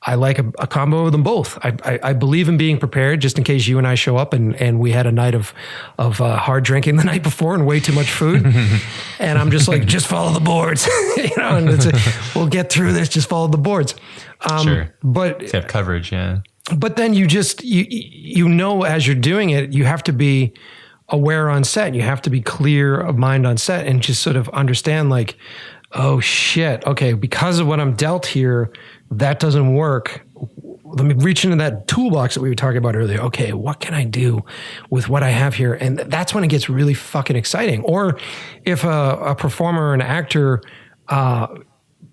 I like a combo of them both. I believe in being prepared just in case you and I show up and we had a night of hard drinking the night before and way too much food. And I'm just like, just follow the boards, and we'll get through this, just follow the boards. But to have coverage, yeah. But then you just, as you're doing it, you have to be aware on set. You have to be clear of mind on set and just sort of understand like, oh shit, okay, because of what I'm dealt here, that doesn't work. Let me reach into that toolbox that we were talking about earlier. Okay, what can I do with what I have here? And that's when it gets really fucking exciting. Or if a performer or an actor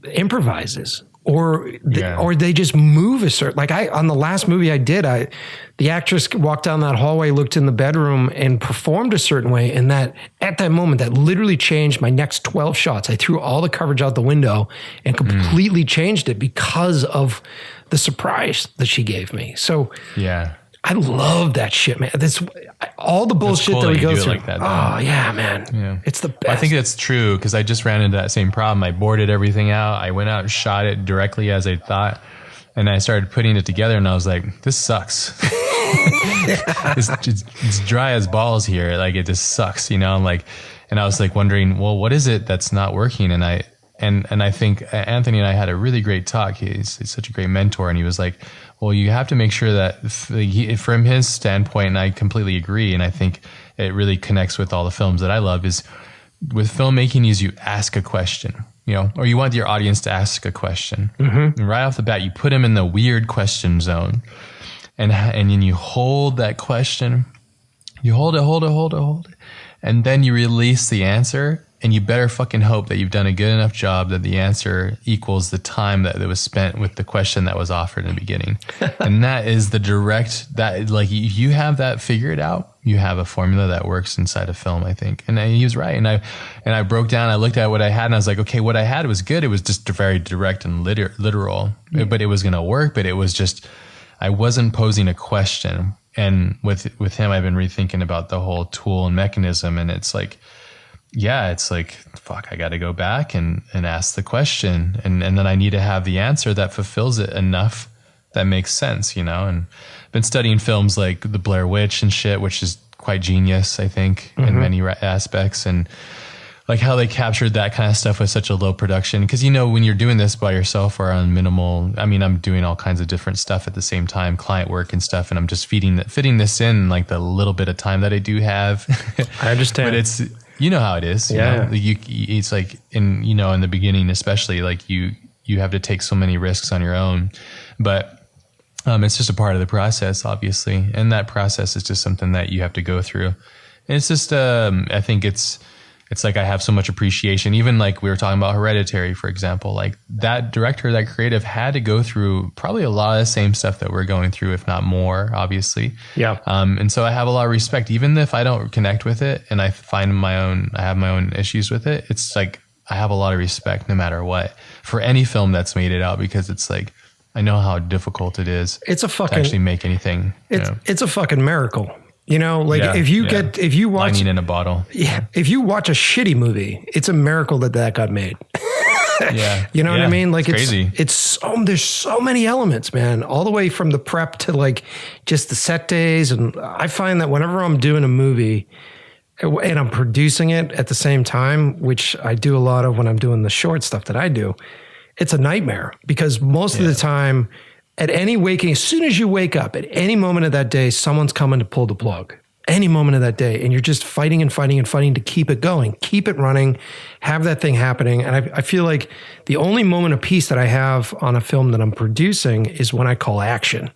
improvises, or they just move a certain, like on the last movie I did, the actress walked down that hallway, looked in the bedroom and performed a certain way. And that at that moment, that literally changed my next 12 shots. I threw all the coverage out the window and completely changed it because of the surprise that she gave me. So yeah, I love that shit, man. All the bullshit that we go through. Like that, oh yeah, man. Yeah. It's the best. I think that's true because I just ran into that same problem. I boarded everything out. I went out and shot it directly as I thought. And I started putting it together and I was like, this sucks. It's dry as balls here. Like it just sucks, and I was like wondering, well, what is it that's not working? And I think Anthony and I had a really great talk. He's such a great mentor. And he was like, well, you have to make sure that from his standpoint, and I completely agree. And I think it really connects with all the films that I love is with filmmaking is you ask a question, or you want your audience to ask a question. And right off the bat, you put them in the weird question zone and then you hold that question, you hold it. And then you release the answer. And you better fucking hope that you've done a good enough job that the answer equals the time that was spent with the question that was offered in the beginning. And that is the if you have that figured out, you have a formula that works inside a film, I think. And he was right. And I broke down, I looked at what I had and I was like, okay, what I had was good. It was just very direct and literal, but it was going to work. But it was just, I wasn't posing a question. And with him, I've been rethinking about the whole tool and mechanism. And it's like, yeah, it's like, fuck, I got to go back and ask the question. And then I need to have the answer that fulfills it enough that makes sense, and I've been studying films like The Blair Witch and shit, which is quite genius, I think, in many aspects. And like how they captured that kind of stuff with such a low production. Cause when you're doing this by yourself or on minimal, I'm doing all kinds of different stuff at the same time, client work and stuff. And I'm just fitting this in like the little bit of time that I do have. I understand. But it's, how it is. It's like in the beginning, especially like you have to take so many risks on your own, but It's just a part of the process, obviously. And that process is just something that you have to go through. And it's just, I think it's like I have so much appreciation. Even like we were talking about Hereditary, for example, like that director, that creative had to go through probably a lot of the same stuff that we're going through, if not more, obviously. Yeah. And so I have a lot of respect, even if I don't connect with it and I have my own issues with it. It's like, I have a lot of respect no matter what for any film that's made it out, because it's like, I know how difficult it is to actually make anything. It's a fucking miracle. You know, like if you watch Lightning in a bottle. Yeah. If you watch a shitty movie, it's a miracle that got made. Yeah. You know what I mean? Like it's crazy. There's so many elements, man, all the way from the prep to like just the set days. And I find that whenever I'm doing a movie and I'm producing it at the same time, which I do a lot of when I'm doing the short stuff that I do, it's a nightmare, because most of the time at any waking, as soon as you wake up, at any moment of that day, someone's coming to pull the plug. Any moment of that day. And you're just fighting and fighting and fighting to keep it going, keep it running, have that thing happening. And I feel like the only moment of peace that I have on a film that I'm producing is when I call action.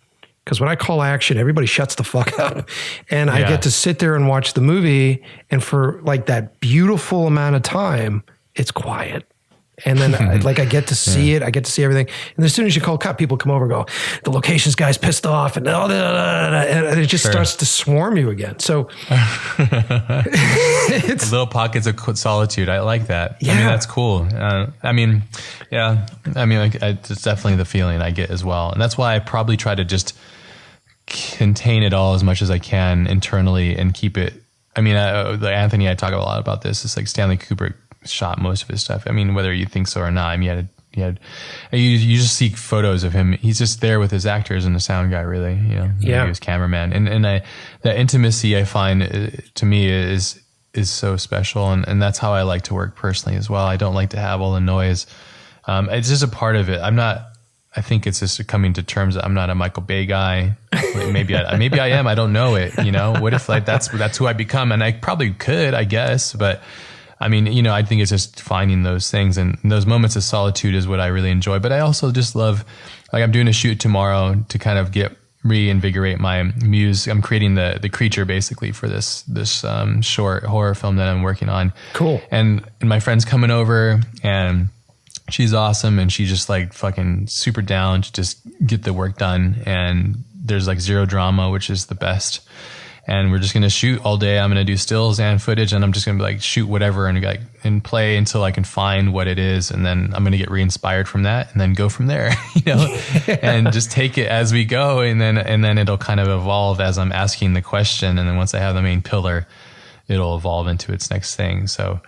Because when I call action, everybody shuts the fuck up. And I get to sit there and watch the movie. And for like that beautiful amount of time, it's quiet. And then I get to see it. I get to see everything. And as soon as you call cut, people come over and go, the locations guy's pissed off. And, and it just starts to swarm you again. So it's little pockets of solitude. I like that. Yeah. I mean, that's cool. It's definitely the feeling I get as well. And that's why I probably try to just contain it all as much as I can internally and keep it. I mean, Anthony, I talk a lot about this. It's like Stanley Kubrick shot most of his stuff. I mean, whether you think so or not, I mean, you just see photos of him. He's just there with his actors and the sound guy, really, he was cameraman. And that intimacy I find to me is so special. And that's how I like to work personally as well. I don't like to have all the noise. It's just a part of it. I think it's just coming to terms that I'm not a Michael Bay guy. Maybe I am. I don't know it. What if like that's who I become? And I probably could, I guess, but I mean, I think it's just finding those things, and those moments of solitude is what I really enjoy. But I also just love, like, I'm doing a shoot tomorrow to kind of reinvigorate my muse. I'm creating the creature basically for this short horror film that I'm working on. Cool. And my friend's coming over, and she's awesome, and she's just like fucking super down to just get the work done. And there's like zero drama, which is the best. And we're just going to shoot all day. I'm going to do stills and footage, and I'm just going to like shoot whatever and play until I can find what it is. And then I'm going to get re-inspired from that and then go from there, and just take it as we go. And then it'll kind of evolve as I'm asking the question. And then once I have the main pillar, it'll evolve into its next thing. So,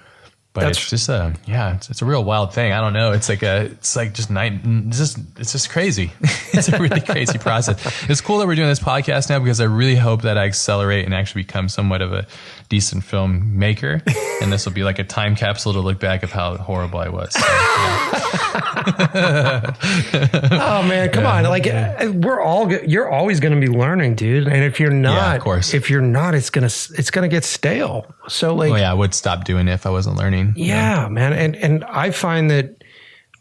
but it's just it's a real wild thing. I don't know. It's just crazy. It's a really crazy process. It's cool that we're doing this podcast now, because I really hope that I accelerate and actually become somewhat of a decent filmmaker. And this will be like a time capsule to look back of how horrible I was. So, oh man, come on. Like you're always going to be learning, dude. And if you're not, of course. It's going to get stale. So like, I would stop doing it if I wasn't learning. Yeah, man. And I find that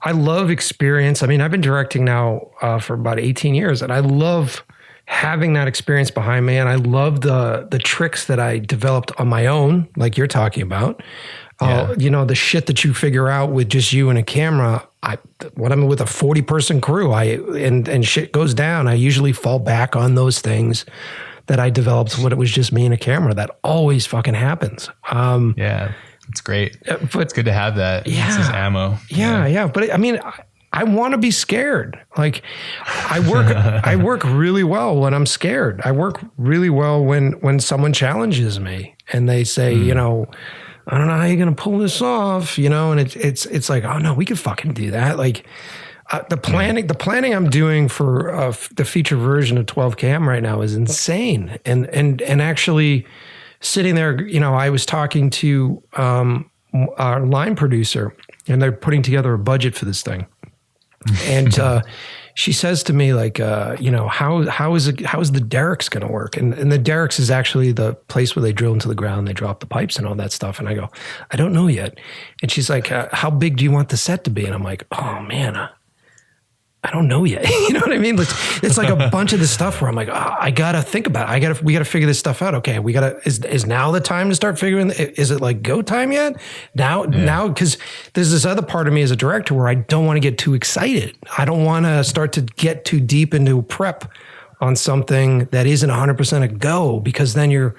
I love experience. I mean, I've been directing now for about 18 years, and I love having that experience behind me. And I love the tricks that I developed on my own, like you're talking about. The shit that you figure out with just you and a camera. When I'm with a 40-person crew, and shit goes down, I usually fall back on those things that I developed when it was just me and a camera. That always fucking happens. It's great. But it's good to have that. Yeah. It's just ammo. Yeah. But I mean, I want to be scared. Like I work really well when I'm scared. I work really well when someone challenges me and they say, I don't know how you're going to pull this off, and it's like, oh no, we could fucking do that. Like the planning I'm doing for the feature version of 12 Cam right now is insane. And actually sitting there, I was talking to our line producer, and they're putting together a budget for this thing. And she says to me, like, how is the derricks going to work? And the derricks is actually the place where they drill into the ground, they drop the pipes and all that stuff. And I go, I don't know yet. And she's like, how big do you want the set to be? And I'm like, oh man, I don't know yet. You know what I mean? It's like a bunch of this stuff where I'm like, I gotta think about it. We gotta figure this stuff out. Okay, is now the time to start figuring? Is it like go time yet? Now, because there's this other part of me as a director where I don't want to get too excited. I don't want to start to get too deep into prep on something that isn't 100% a go, because then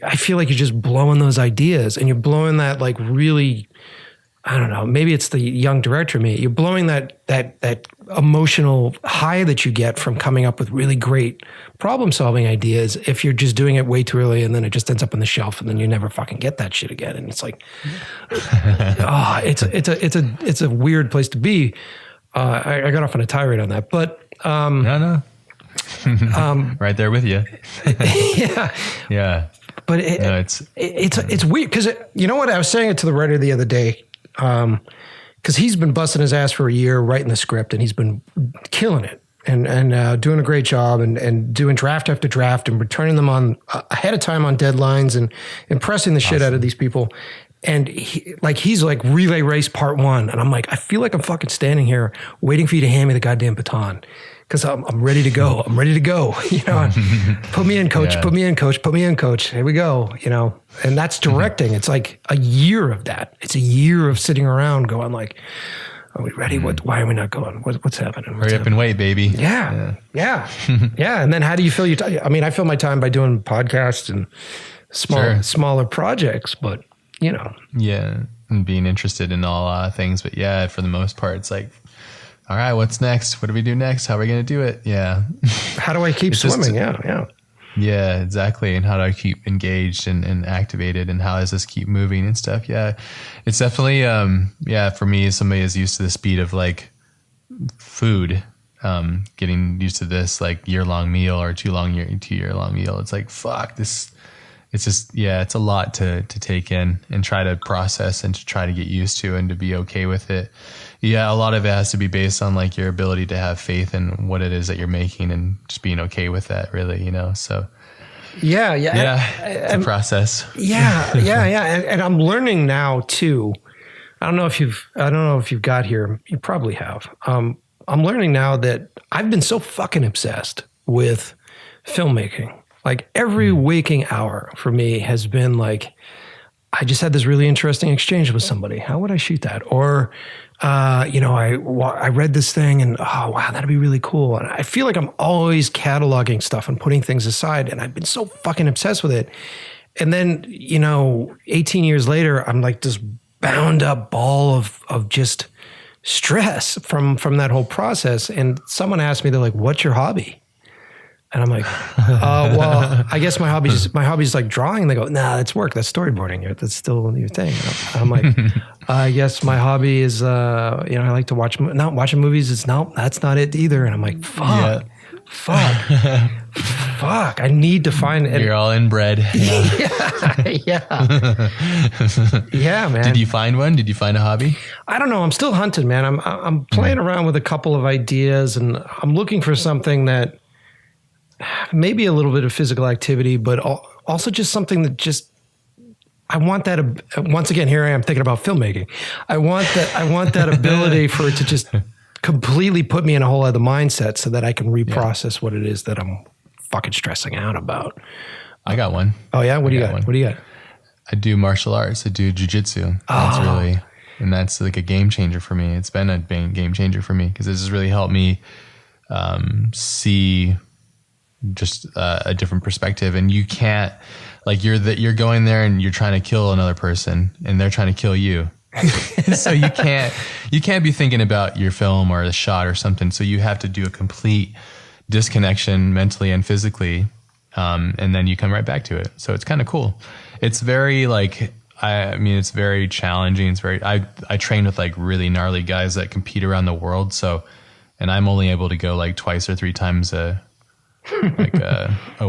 I feel like you're just blowing those ideas, and you're blowing that like really, I don't know, maybe it's the young director in me. You're blowing that emotional high that you get from coming up with really great problem solving ideas if you're just doing it way too early, and then it just ends up on the shelf, and then you never fucking get that shit again. And it's like, it's a weird place to be. I got off on a tirade on that, but no. Right there with you. Yeah. But it's weird because you know what, I was saying it to the writer the other day. Because he's been busting his ass for a year writing the script, and he's been killing it and doing a great job and doing draft after draft and returning them on ahead of time on deadlines and impressing the shit out of these people. And he's like relay race part 1. And I'm like, I feel like I'm fucking standing here waiting for you to hand me the goddamn baton. Because I'm ready to go. I'm ready to go. You know, put me in, coach. Put me in, coach. Put me in, coach. Here we go. You know, and that's directing. It's like a year of that. It's a year of sitting around going like, "Are we ready? Why are we not going? What's happening? Hurry up and wait, baby." Yeah. And then how do you fill your time? I mean, I fill my time by doing podcasts and smaller projects, but you know. Yeah, and being interested in all things, but yeah, for the most part, it's like, all right, what's next? What do we do next? How are we going to do it? Yeah. How do I keep swimming? Yeah, exactly. And how do I keep engaged and activated, and how does this keep moving and stuff? Yeah. It's definitely, for me, as somebody is used to the speed of like food, getting used to this like year-long meal or 2-year-long meal. It's like, fuck this. It's just, it's a lot to take in and try to process and to try to get used to and to be okay with it. Yeah, a lot of it has to be based on like your ability to have faith in what it is that you're making and just being okay with that, really, you know. So yeah, it's a process. Yeah, and I'm learning now too. I don't know if you've got here. You probably have. I'm learning now that I've been so fucking obsessed with filmmaking. Like every waking hour for me has been like, I just had this really interesting exchange with somebody. How would I shoot that? Or, I read this thing and, oh, wow, that'd be really cool. And I feel like I'm always cataloging stuff and putting things aside. And I've been so fucking obsessed with it. And then, 18 years later, I'm like this bound up ball of just stress from that whole process. And someone asked me, they're like, what's your hobby? And I'm like, well, I guess my hobby's like drawing. And they go, nah, that's work. That's storyboarding. That's still your thing. I'm like, I guess my hobby is, I like to watching movies. That's not it either. And I'm like, fuck. I need to find it. You're all inbred. Yeah, man. Did you find one? Did you find a hobby? I don't know. I'm still hunting, man. I'm playing around with a couple of ideas, and I'm looking for something that maybe a little bit of physical activity, but also just something that just, I want that. Once again, here I am thinking about filmmaking. I want that ability for it to just completely put me in a whole other mindset so that I can reprocess what it is that I'm fucking stressing out about. I got one. Oh yeah? What do you got? I do martial arts. I do jiu-jitsu. That's like a game changer for me. It's been a game changer for me because this has really helped me see just a different perspective. And you can't, like, you're going there and you're trying to kill another person and they're trying to kill you. So you can't be thinking about your film or the shot or something. So you have to do a complete disconnection mentally and physically. And then you come right back to it. So it's kind of cool. It's very it's very challenging. I train with like really gnarly guys that compete around the world. So, and I'm only able to go like twice or 3 times a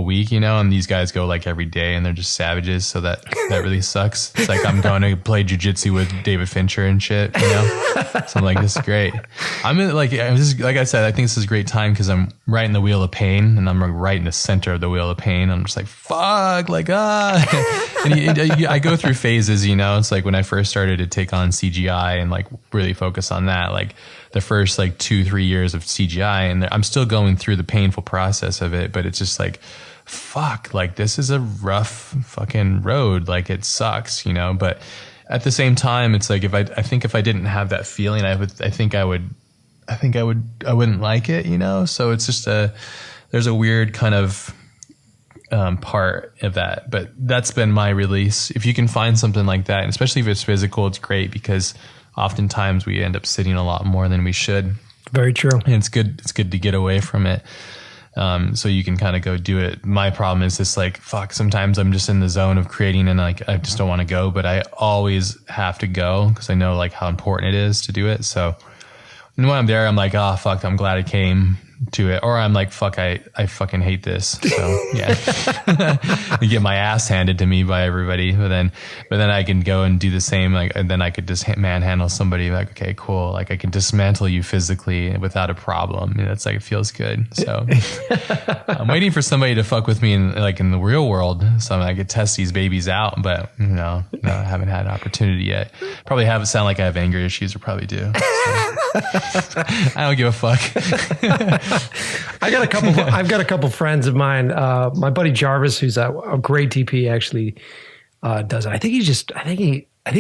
week, and these guys go like every day and they're just savages. So that really sucks. It's like I'm going to play jiu-jitsu with David Fincher and shit, So I'm like, this is great. Like I said, I think this is a great time because I'm right in the wheel of pain, and I'm like right in the center of the wheel of pain. I'm just like, fuck, like, and I go through phases, you know. It's like when I first started to take on CGI and like really focus on that, like the first like 2-3 years of CGI, and I'm still going through the painful process of it, but it's just like, fuck, like this is a rough fucking road. Like it sucks, you know, but at the same time, it's like, I think if I didn't have that feeling, I wouldn't like it, you know? So it's just there's a weird kind of part of that, but that's been my release. If you can find something like that, and especially if it's physical, it's great, because oftentimes we end up sitting a lot more than we should. Very true. And it's good to get away from it. So you can kind of go do it. My problem is this, like, fuck, sometimes I'm just in the zone of creating and like, I just don't want to go, but I always have to go because I know like how important it is to do it. So and when I'm there, I'm like, oh, fuck, I'm glad I came to it. Or I'm like, fuck, I fucking hate this. So yeah, you get my ass handed to me by everybody. But then I can go and do the same. Like, and then I could just manhandle somebody. Like, okay, cool. Like I can dismantle you physically without a problem. You know, it's like, it feels good. So I'm waiting for somebody to fuck with me in the real world, so I could test these babies out. But no, I haven't had an opportunity yet. Probably have it sound like I have anger issues, or probably do. So. I don't give a fuck. I've got a couple friends of mine. My buddy Jarvis, who's a great DP, actually does it. I think he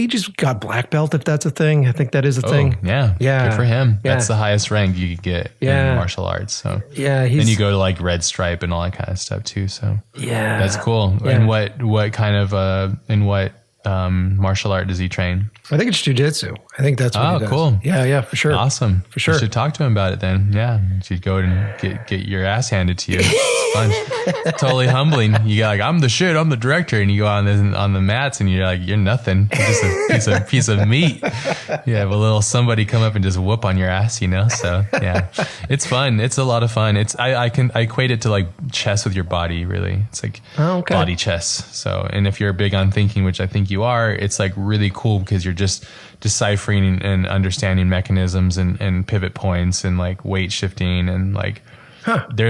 just got black belt, if that's a thing. I think that is a thing. Yeah. Yeah. Good for him. Yeah. That's the highest rank you could get in martial arts. So yeah, then you go to like red stripe and all that kind of stuff too. So yeah, that's cool. Yeah. And what kind of martial art does he train? I think it's jiu-jitsu. I think that's what he does. Cool. Yeah, for sure. Awesome. For sure. You should talk to him about it then. Yeah. You should go and get your ass handed to you. It's fun. It's totally humbling. You got like, I'm the shit, I'm the director. And you go on the mats and you're like, you're nothing. You're just a piece of meat. You have a little somebody come up and just whoop on your ass, you know? So yeah, it's fun. It's a lot of fun. I equate it to like chess with your body, really. It's like body chess. So, and if you're big on thinking, which I think you are, it's like really cool because you're just deciphering and understanding mechanisms and pivot points and like weight shifting and like there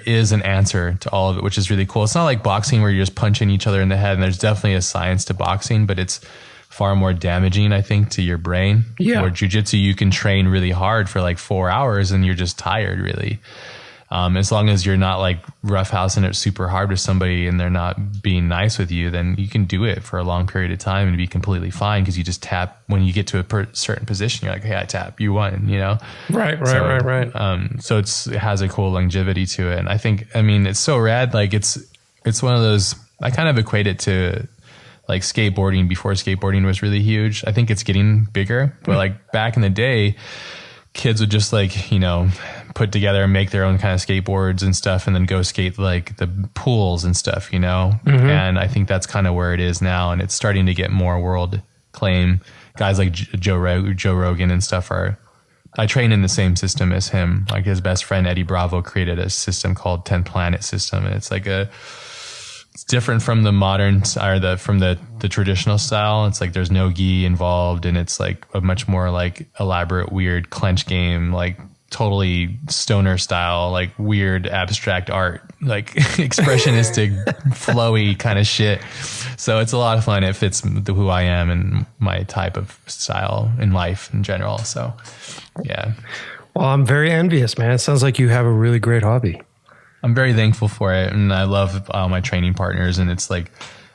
is an answer to all of it, which is really cool. It's not like boxing where you're just punching each other in the head, and there's definitely a science to boxing, but it's far more damaging, I think, to your brain. Yeah. Or jiu-jitsu, you can train really hard for like 4 hours and you're just tired, really. As long as you're not like roughhousing it super hard with somebody and they're not being nice with you, then you can do it for a long period of time and be completely fine, because you just tap when you get to a certain position. You're like, hey, I tap, you won, you know? Right. So it has a cool longevity to it. And I think, it's so rad. Like it's one of those, I kind of equate it to like skateboarding before skateboarding was really huge. I think it's getting bigger, but like back in the day, kids would just like, put together and make their own kind of skateboards and stuff and then go skate like the pools and stuff, Mm-hmm. And I think that's kind of where it is now. And it's starting to get more world acclaim. Guys like Joe Rogan and stuff I train in the same system as him. Like his best friend, Eddie Bravo, created a system called 10 Planet System. And it's like it's different from the modern or from the traditional style. It's like there's no gi involved, and it's like a much more like elaborate, weird clench game, like totally stoner style, like weird abstract art, like expressionistic, flowy kind of shit. So it's a lot of fun. It fits who I am and my type of style in life in general. So yeah. Well, I'm very envious, man. It sounds like you have a really great hobby. I'm very thankful for it, and I love all my training partners, and it's like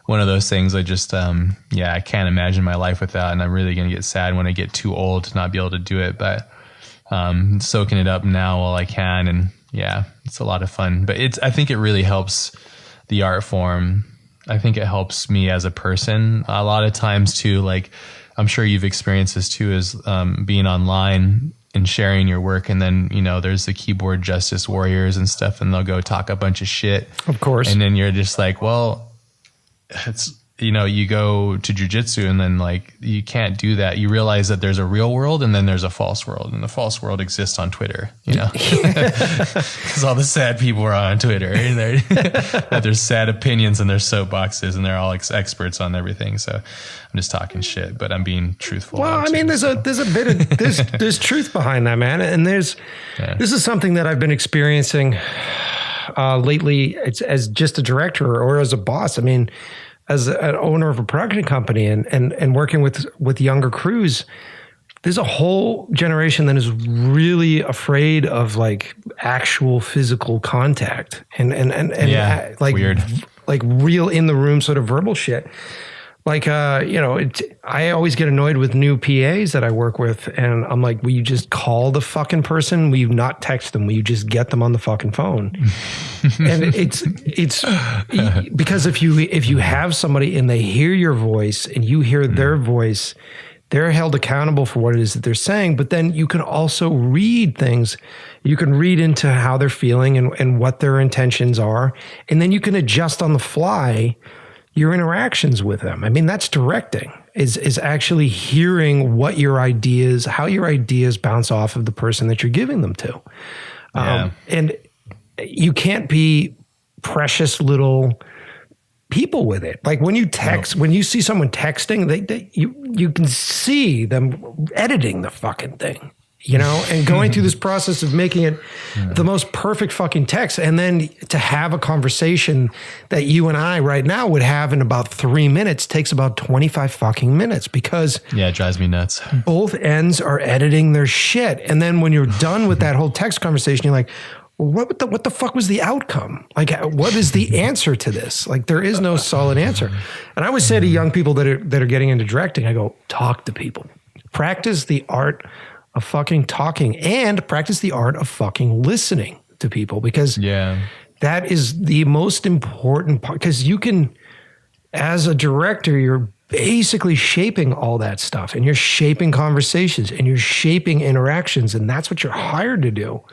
one of those things I just, I can't imagine my life without, and I'm really going to get sad when I get too old to not be able to do it, but soaking it up now while I can, and yeah, it's a lot of fun. But I think it really helps the art form. I think it helps me as a person. A lot of times too, like I'm sure you've experienced this too, is being online and sharing your work, and then there's the keyboard justice warriors and stuff, and they'll go talk a bunch of shit, of course, and then you're just like, well, you go to jiu-jitsu and then like you can't do that. You realize that there's a real world and then there's a false world, and the false world exists on Twitter, because all the sad people are on Twitter and there's sad opinions and there's soapboxes and they're all experts on everything. So I'm just talking shit, but I'm being truthful. Well, I mean, there's a bit of there's truth behind that, man. And this is something that I've been experiencing lately. It's as just a director or as a boss. I mean, as an owner of a production company and working with younger crews, there's a whole generation that is really afraid of like actual physical contact and like weird, like real in the room sort of verbal shit. Like, I always get annoyed with new PAs that I work with, and I'm like, will you just call the fucking person? Will you not text them? Will you just get them on the fucking phone? And it's because if you have somebody and they hear your voice and you hear their voice, they're held accountable for what it is that they're saying. But then you can also read things. You can read into how they're feeling and what their intentions are, and then you can adjust on the fly your interactions with them. I mean, that's directing, is actually hearing what your ideas, how your ideas bounce off of the person that you're giving them to. And you can't be precious little people with it. Like when you text, when you see someone texting, you can see them editing the fucking thing. And going through this process of making it the most perfect fucking text. And then to have a conversation that you and I right now would have in about 3 minutes takes about 25 fucking minutes because it drives me nuts. Both ends are editing their shit. And then when you're done with that whole text conversation, you're like, what the fuck was the outcome? Like, what is the answer to this? Like, there is no solid answer. And I always say to young people that are getting into directing, I go, talk to people, practice the art of fucking talking and practice the art of fucking listening to people, because that is the most important part. Because you can, as a director, you're basically shaping all that stuff, and you're shaping conversations and you're shaping interactions. And that's what you're hired to do,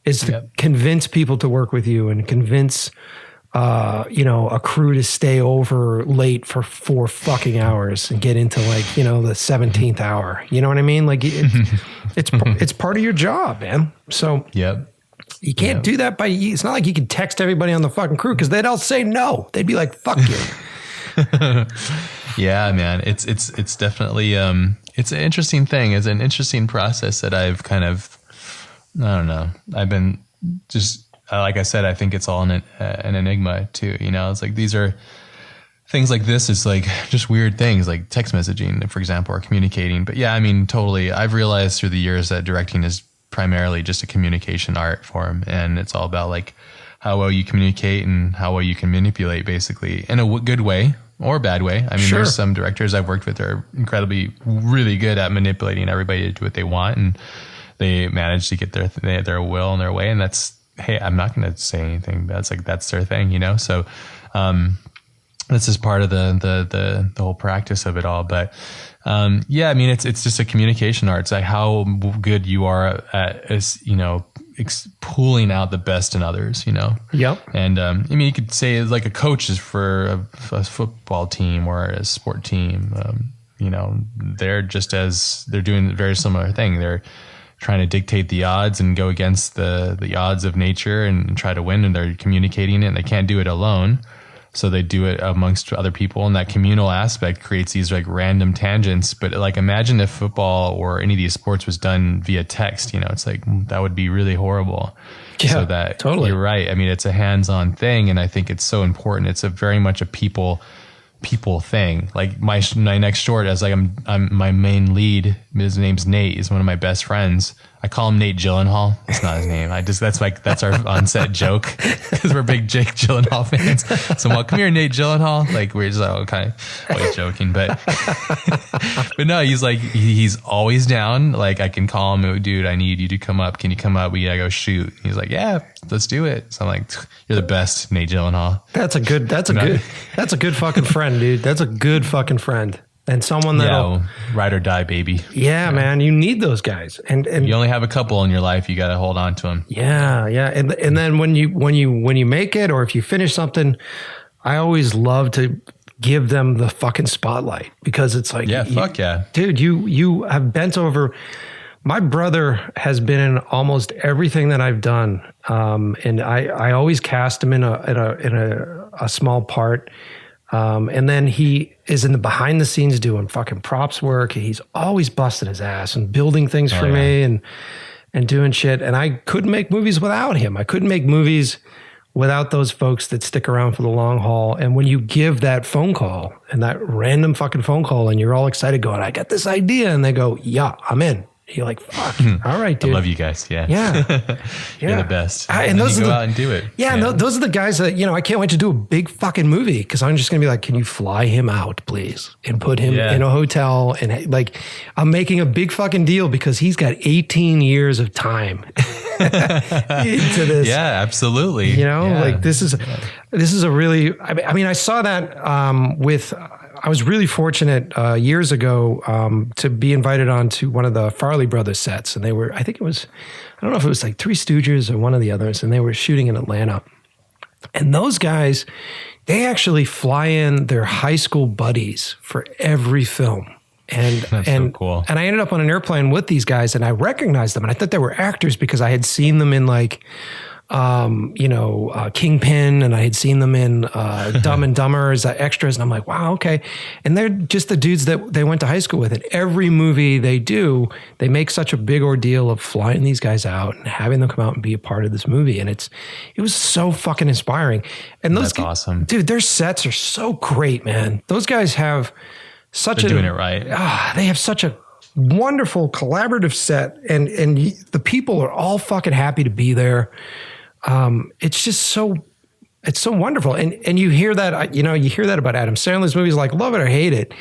is to convince people to work with you and convince a crew to stay over late for 4 fucking hours and get into like, the 17th hour. You know what I mean? Like it's part of your job, man. So you can't do that it's not like you can text everybody on the fucking crew, because they'd all say no. They'd be like, fuck you. Yeah, man. It's definitely, it's an interesting thing. It's an interesting process that I've kind of, I don't know. I've been just, like I said, I think it's all an enigma too. It's like these are things like this is like just weird things like text messaging, for example, or communicating. But yeah, I mean, totally. I've realized through the years that directing is primarily just a communication art form, and it's all about like how well you communicate and how well you can manipulate, basically, in a good way or a bad way. I mean, there's some directors I've worked with that are incredibly, really good at manipulating everybody to do what they want, and they manage to get their will and their way, and that's. Hey, I'm not going to say anything. That's their thing, So, that's just part of the whole practice of it all. But, I mean, it's just a communication art. It's like how good you are at, pulling out the best in others, Yep. And, I mean, you could say it's like a coach is for a football team or a sport team. They're doing a very similar thing. They're trying to dictate the odds and go against the odds of nature and try to win, and they're communicating it, and they can't do it alone. So they do it amongst other people, and that communal aspect creates these like random tangents. But like, imagine if football or any of these sports was done via text, it's like, that would be really horrible. Yeah, so that totally. You're right. I mean, it's a hands-on thing, and I think it's so important. It's very much a people thing. Like my next short, as like I'm my main lead, his name's Nate. He's one of my best friends. I call him Nate Gyllenhaal. It's not his name. That's our on-set joke, because we're big Jake Gyllenhaal fans. So I'm like, come here, Nate Gyllenhaal. Like, we're just like, kind of joking, but but no, he's like, he's always down. Like, I can call him, dude, I need you to come up. Can you come up? We gotta go shoot. He's like, yeah, let's do it. So I'm like, you're the best, Nate Gyllenhaal. That's a good fucking friend, dude. That's a good fucking friend. And someone that'll ride or die, baby. Yeah, man, you need those guys, and you only have a couple in your life. You got to hold on to them. Yeah, and then when you make it, or if you finish something, I always love to give them the fucking spotlight, because it's like, fuck yeah, dude, you have bent over. My brother has been in almost everything that I've done, and I always cast him in a small part, and then he is in the behind the scenes doing fucking props work. He's always busting his ass and building things for me and doing shit. And I couldn't make movies without him. I couldn't make movies without those folks that stick around for the long haul. And when you give that phone call, and that random fucking phone call, and you're all excited going, I got this idea, and they go, yeah, I'm in. You're like, fuck. All right, dude. I love you guys. Yeah. You're the best. And those you go out and do it. Yeah. And those are the guys that, I can't wait to do a big fucking movie, because I'm just going to be like, can you fly him out, please? And put him in a hotel. And like, I'm making a big fucking deal because he's got 18 years of time into this. Yeah, absolutely. Like this is a really, I mean, I saw that with, I was really fortunate years ago to be invited onto one of the Farley Brothers sets. And they were, I don't know if it was like Three Stooges or one of the others, and they were shooting in Atlanta. And those guys, they actually fly in their high school buddies for every film. And that's so cool. And I ended up on an airplane with these guys, and I recognized them, and I thought they were actors because I had seen them in like, Kingpin, and I had seen them in Dumb and Dumber as extras, and I'm like, wow, okay. And they're just the dudes that they went to high school with. And every movie they do, they make such a big ordeal of flying these guys out and having them come out and be a part of this movie. And it was so fucking inspiring. And those That's awesome. Dude, their sets are so great, man. Those guys have such They're doing it right. They have such a wonderful collaborative set, and the people are all fucking happy to be there. It's just it's so wonderful. And you hear that, you hear that about Adam Sandler's movies, like love it or hate it.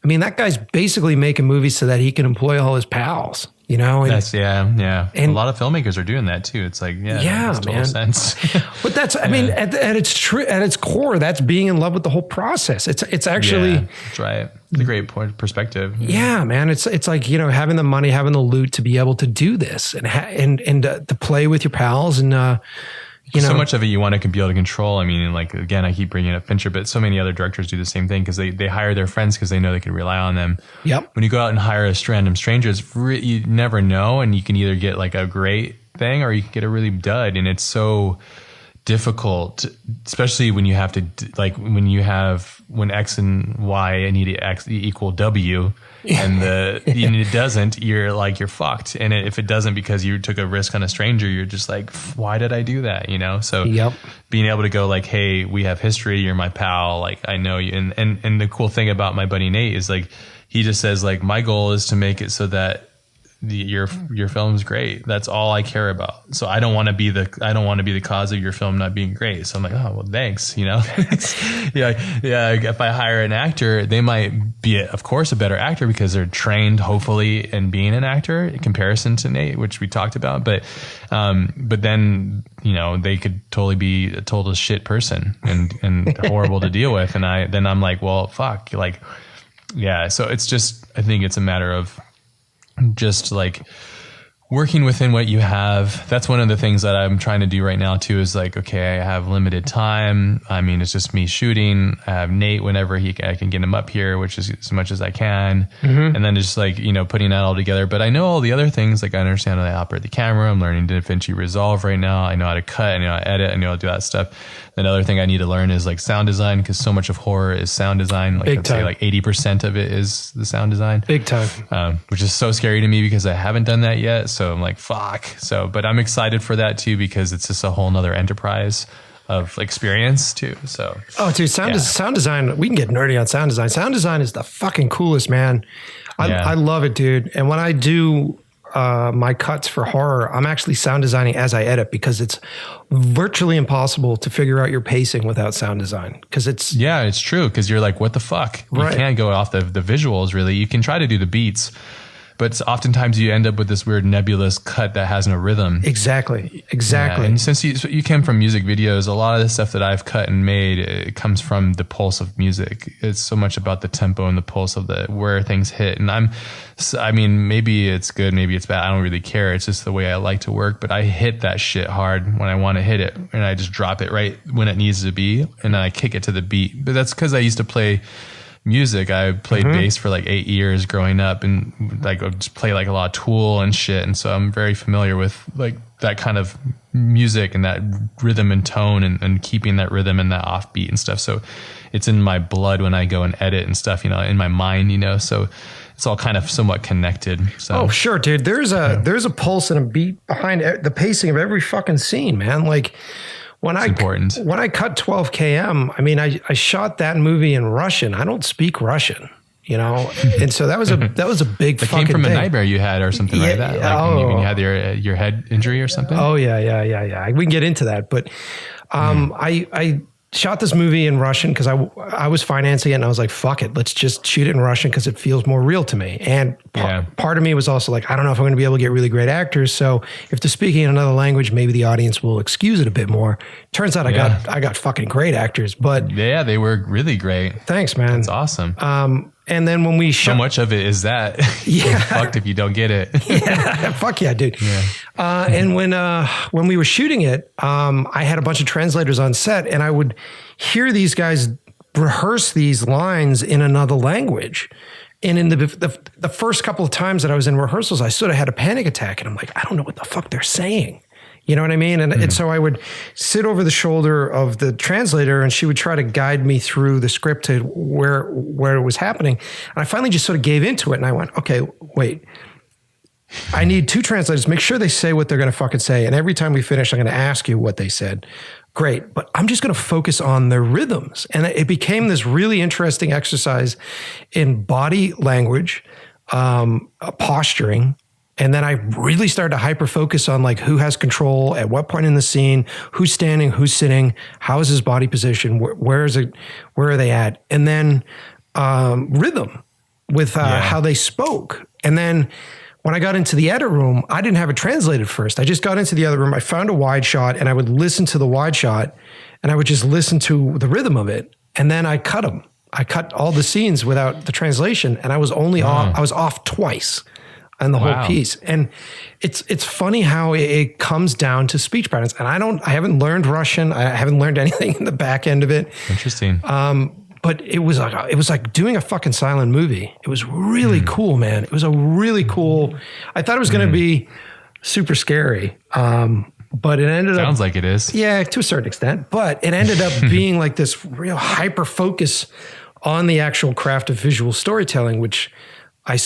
I mean, that guy's basically making movies so that he can employ all his pals, And, that's, And a lot of filmmakers are doing that too. It's like, that makes total sense. But that's, I mean, at its core, that's being in love with the whole process. It's actually, that's right. It's a great perspective. Yeah, man. It's like, having the money, having the loot to be able to do this and to play with your pals and, so much of it you want to be able to control. I mean, like, again, I keep bringing up Fincher, but so many other directors do the same thing because they hire their friends because they know they can rely on them. Yep. When you go out and hire a random stranger, you never know, and you can either get like a great thing or you can get a really dud, and it's so difficult, especially when you have to, like, when X and Y need to X equal W, and it doesn't, you're fucked. And if it doesn't because you took a risk on a stranger, you're just like, why did I do that? So being able to go like, hey, we have history, you're my pal, like I know you. And the cool thing about my buddy Nate is like, he just says like, my goal is to make it so that your film's great. That's all I care about. So I don't want to be the cause of your film not being great. So I'm like, oh well, thanks. Yeah. If I hire an actor, they might be, of course, a better actor because they're trained, hopefully, in being an actor in comparison to Nate, which we talked about. But then they could totally be a total shit person and horrible to deal with. And I'm like, well, fuck, like, yeah. So it's just, I think it's a matter of just like working within what you have. That's one of the things that I'm trying to do right now too, is like, okay, I have limited time. I mean, it's just me shooting. I have Nate whenever I can get him up here, which is as much as I can. Mm-hmm. And then just like, putting that all together. But I know all the other things, like I understand how to operate the camera. I'm learning DaVinci Resolve right now. I know how to cut, I know how to edit, I know how to do that stuff. Another thing I need to learn is like sound design, because so much of horror is sound design. Like I'd say like 80% of it is the sound design. Big time. Which is so scary to me because I haven't done that yet. So I'm like, fuck. But I'm excited for that too, because it's just a whole nother enterprise of experience too. So, dude, sound design, we can get nerdy on sound design. Sound design is the fucking coolest, man. I love it, dude. And when I do my cuts for horror, I'm actually sound designing as I edit, because it's virtually impossible to figure out your pacing without sound design. Because it's true. Because you're like, what the fuck? You can't go off the visuals really. You can try to do the beats, but oftentimes you end up with this weird nebulous cut that has no rhythm. Exactly. Yeah, and since you came from music videos, a lot of the stuff that I've cut and made, it comes from the pulse of music. It's so much about the tempo and the pulse of where things hit. And I mean, maybe it's good, maybe it's bad. I don't really care. It's just the way I like to work, but I hit that shit hard when I want to hit it, and I just drop it right when it needs to be. And then I kick it to the beat. But that's because I used to play music. I played bass for like 8 years growing up, and like I just play like a lot of Tool and shit. And so I'm very familiar with like that kind of music and that rhythm and tone, and keeping that rhythm and that offbeat and stuff. So it's in my blood when I go and edit and stuff, in my mind, so it's all kind of somewhat connected. So. Oh, sure, dude. There's a pulse and a beat behind the pacing of every fucking scene, man. Like when I cut 12 km, I mean, I shot that movie in Russian. I don't speak Russian, and so that was a big that fucking came from thing. a nightmare you had or something like that. Like when you had your head injury or something. Oh yeah. We can get into that, but I shot this movie in Russian because I was financing it, and I was like, fuck it, let's just shoot it in Russian because it feels more real to me. And part of me was also like, I don't know if I'm going to be able to get really great actors. So if they're speaking in another language, maybe the audience will excuse it a bit more. Turns out I got fucking great actors, but yeah, they were really great. Thanks, man. That's awesome. And then when we shot, so much of it is that you're fucked if you don't get it. Yeah, fuck yeah, dude. Yeah. And when we were shooting it, I had a bunch of translators on set, and I would hear these guys rehearse these lines in another language. And in the first couple of times that I was in rehearsals, I sort of had a panic attack, and I'm like, I don't know what the fuck they're saying. You know what I mean? And so I would sit over the shoulder of the translator, and she would try to guide me through the script to where it was happening. And I finally just sort of gave into it, and I went, okay, wait. I need two translators. Make sure they say what they're going to fucking say. And every time we finish, I'm going to ask you what they said. Great. But I'm just going to focus on their rhythms. And it became this really interesting exercise in body language, posturing. And then I really started to hyper focus on like who has control at what point in the scene, who's standing, who's sitting, how is his body position, where is it, where are they at? And then rhythm with how they spoke. And then when I got into the edit room, I didn't have it translated first. I just got into the other room. I found a wide shot, and I would listen to the wide shot, and I would just listen to the rhythm of it. And then I cut them. I cut all the scenes without the translation, and I was only off. I was off twice on the whole piece. And it's funny how it comes down to speech patterns. And I haven't learned Russian. I haven't learned anything in the back end of it. Interesting. But it was like doing a fucking silent movie. It was really cool, man. It was a really cool. I thought it was going to be super scary. But it ended up. Sounds like it is. Yeah, to a certain extent. But it ended up being like this real hyper focus on the actual craft of visual storytelling, which I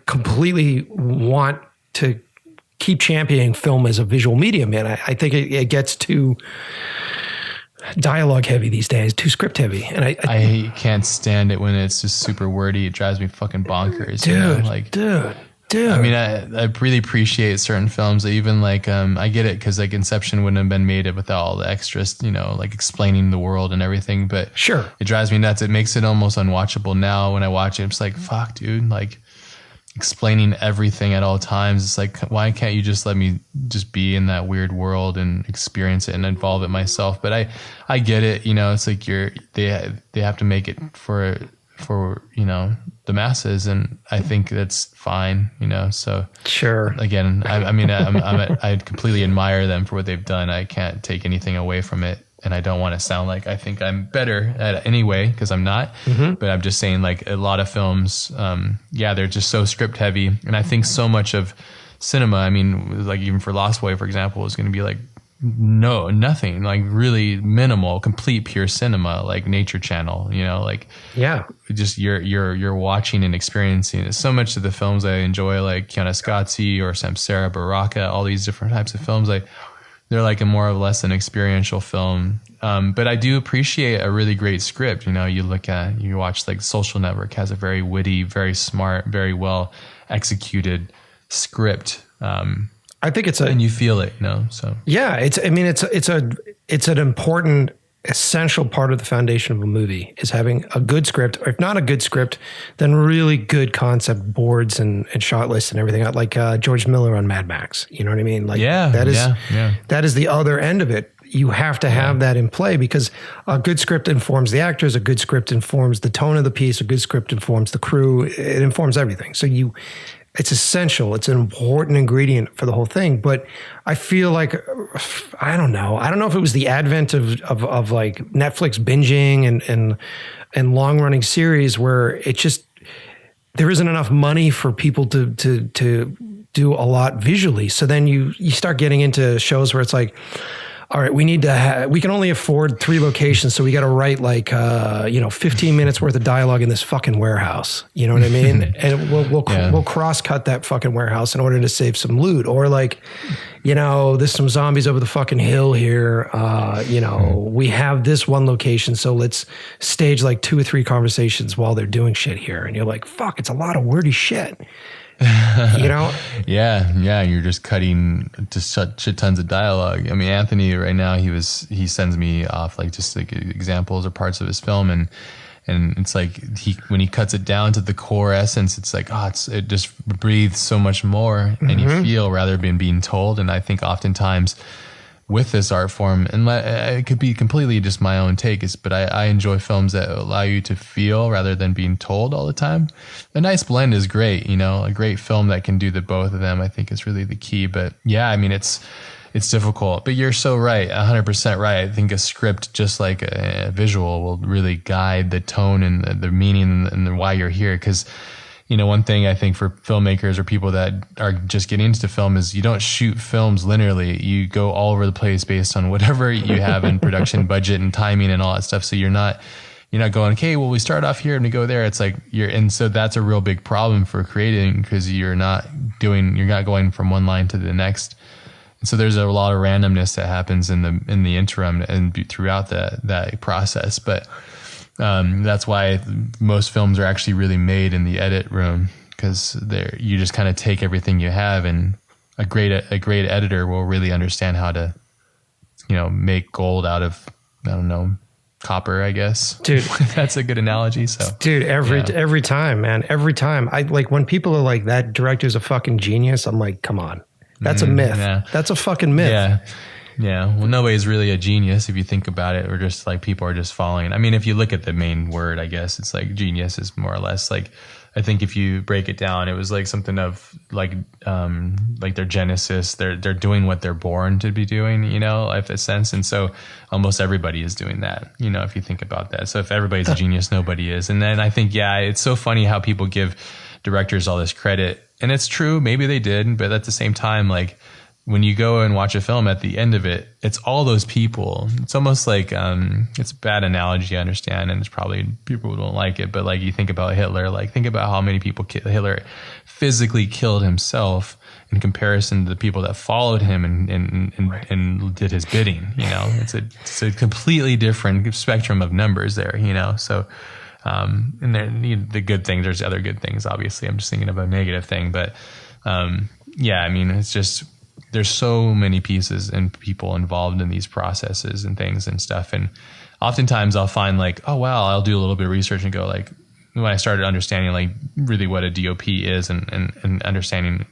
completely want to keep championing film as a visual medium, man. I think it gets too dialogue heavy these days, too script heavy. And I can't stand it when it's just super wordy. It drives me fucking bonkers. Dude. I mean, I really appreciate certain films that even like, I get it because like Inception wouldn't have been made without all the extras, like explaining the world and everything. But sure, it drives me nuts. It makes it almost unwatchable now when I watch it. I'm just like, fuck, dude, like explaining everything at all times. It's like, why can't you just let me just be in that weird world and experience it and involve it myself? But I get it. It's like they have to make it for the masses, and I think that's fine. So sure. Again, I completely admire them for what they've done. I can't take anything away from it. And I don't want to sound like I think I'm better at it anyway, because I'm not. But I'm just saying, like a lot of films, they're just so script heavy. And I think so much of cinema, I mean, like even for Lost Boy, for example, is going to be like nothing, like really minimal, complete pure cinema, like Nature Channel. Just you're watching and experiencing it. So much of the films I enjoy, like Kiyonescatsi or Samsara Baraka, all these different types of films, they're like a more or less an experiential film. But I do appreciate a really great script. You watch like Social Network has a very witty, very smart, very well executed script. I think and you feel it, so. Yeah, it's an important essential part of the foundation of a movie is having a good script, or if not a good script, then really good concept boards and shot lists and everything. Like George Miller on Mad Max. You know what I mean? Like that is the other end of it. You have to have that in play, because a good script informs the actors, a good script informs the tone of the piece, a good script informs the crew. It informs everything. So it's essential. It's an important ingredient for the whole thing. But I feel like, I don't know if it was the advent of like Netflix binging and long running series where it just, there isn't enough money for people to do a lot visually. So then you start getting into shows where it's like, all right, we can only afford 3 locations. So we got to write like, 15 minutes worth of dialogue in this fucking warehouse. You know what I mean? And we'll cross cut that fucking warehouse in order to save some loot. Or like, there's some zombies over the fucking hill here. We have this one location. So let's stage like 2 or 3 conversations while they're doing shit here. And you're like, fuck, it's a lot of wordy shit. Yeah. You're just cutting just shit tons of dialogue. I mean, Anthony right now, he sends me off like just like examples or parts of his film, and it's like when he cuts it down to the core essence, it's like, it just breathes so much more, and you feel rather than being told. And I think oftentimes with this art form, and it could be completely just my own take, but I enjoy films that allow you to feel rather than being told all the time. A nice blend is great, a great film that can do the both of them, I think is really the key. But yeah, I mean, it's difficult, but you're so right, 100% right. I think a script, just like a visual, will really guide the tone and the meaning and why you're here. Because one thing I think for filmmakers or people that are just getting into film is you don't shoot films linearly. You go all over the place based on whatever you have in production budget and timing and all that stuff. So you're not going, okay, well, we start off here and we go there. It's like and so that's a real big problem for creating, because you're not going from one line to the next. And so there's a lot of randomness that happens in the interim and throughout that process. But that's why most films are actually really made in the edit room, because you just kind of take everything you have, and a great editor will really understand how to, make gold out of, I don't know, copper, I guess. Dude, that's a good analogy. So dude, every time, man, every time I like when people are like, that director's a fucking genius. I'm like, come on, that's a myth. Yeah. That's a fucking myth. Yeah. Yeah. Well, nobody's really a genius if you think about it. We're just like, people are just following. I mean, if you look at the main word, I guess it's like genius is more or less like, I think if you break it down, it was like something of like their genesis. They're doing what they're born to be doing, if a sense. And so almost everybody is doing that, if you think about that. So if everybody's a genius, nobody is. And then I think, it's so funny how people give directors all this credit, and it's true. Maybe they did, but at the same time, like, when you go and watch a film, at the end of it, it's all those people. It's almost like, it's a bad analogy, I understand, and it's probably people who don't like it, but like you think about Hitler, like think about how many people Hitler physically killed himself in comparison to the people that followed him and did his bidding. It's a completely different spectrum of numbers there. So, and there, the good things, there's other good things. Obviously, I'm just thinking of a negative thing, but I mean, it's just, there's so many pieces and people involved in these processes and things and stuff. And oftentimes I'll find like, oh, wow, I'll do a little bit of research and go like, when I started understanding like really what a DOP is and understanding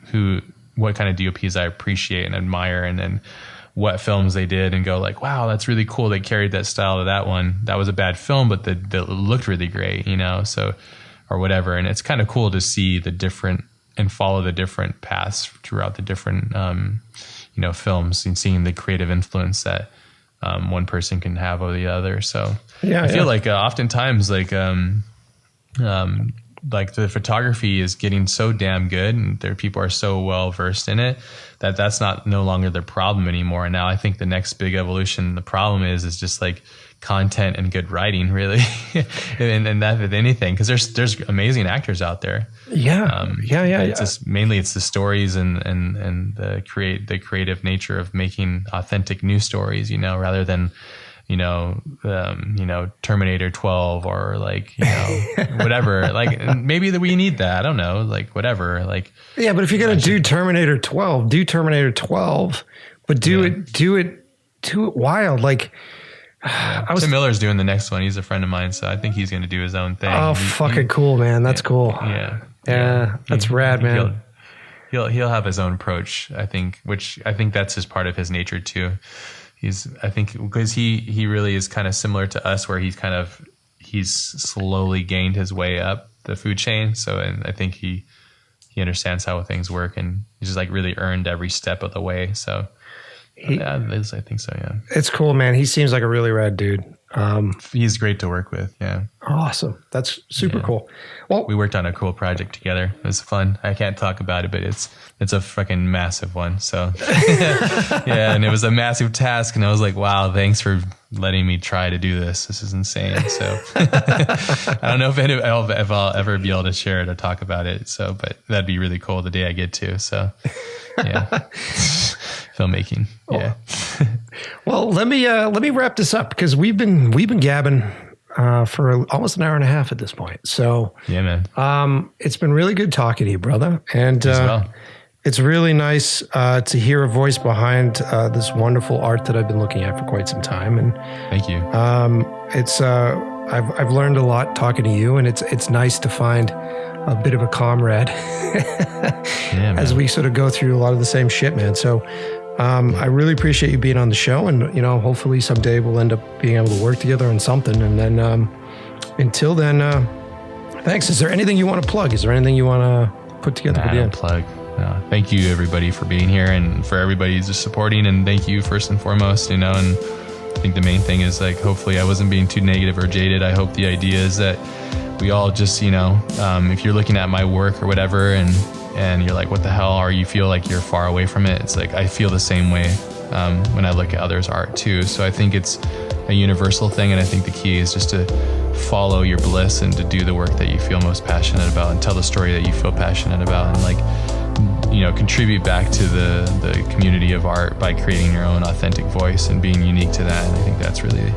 what kind of DOPs I appreciate and admire, and then what films they did, and go like, wow, that's really cool. They carried that style to that one. That was a bad film, but that looked really great, so, or whatever. And it's kind of cool to see the different and follow the different paths throughout the different, films, and seeing the creative influence that one person can have over the other. So I feel like oftentimes like the photography is getting so damn good, and people are so well versed in it that that's no longer the problem anymore. And now I think the next big evolution, the problem is just like content and good writing, really. and that with anything, because there's amazing actors out there. It's just mainly it's the stories and the creative nature of making authentic new stories, rather than Terminator 12 or like, whatever, like maybe that we need that. I don't know, like whatever, like, yeah, but if you're going to do Terminator 12, do Terminator 12, but do it wild. Like Tim Miller's doing the next one. He's a friend of mine, so I think he's going to do his own thing. Oh, fucking cool, man. That's cool. Yeah. That's rad, man. He'll have his own approach, I think, which I think that's just part of his nature too. I think because he really is kind of similar to us, where he's slowly gained his way up the food chain. So, and I think he understands how things work, and he's just like really earned every step of the way. So I think so. Yeah. It's cool, man. He seems like a really rad dude. He's great to work with. Yeah. Awesome. That's super cool. Well, we worked on a cool project together. It was fun. I can't talk about it, but it's a fucking massive one. So yeah. And it was a massive task. And I was like, wow, thanks for letting me try to do this. This is insane. So I don't know if I'll ever be able to share it or talk about it. So, but that'd be really cool the day I get to. So yeah. Filmmaking. Yeah. Well, let me wrap this up, because we've been gabbing for almost an hour and a half at this point. So yeah, man. It's been really good talking to you, brother. And it's really nice to hear a voice behind this wonderful art that I've been looking at for quite some time. And thank you. I've learned a lot talking to you, and it's nice to find a bit of a comrade as we sort of go through a lot of the same shit, man. So I really appreciate you being on the show, and hopefully someday we'll end up being able to work together on something. And then until then, thanks. Is there anything you want to plug? Is there anything you want to put together for the end? Plug. No. Thank you, everybody, for being here, and for everybody who's just supporting. And thank you first and foremost. And I think the main thing is, like, hopefully I wasn't being too negative or jaded. I hope the idea is that we all just, if you're looking at my work or whatever, and you're like, what the hell, or you feel like you're far away from it, it's like I feel the same way when I look at others' art too. So I think it's a universal thing, and I think the key is just to follow your bliss and to do the work that you feel most passionate about, and tell the story that you feel passionate about, and contribute back to the community of art by creating your own authentic voice and being unique to that. And I think that's really,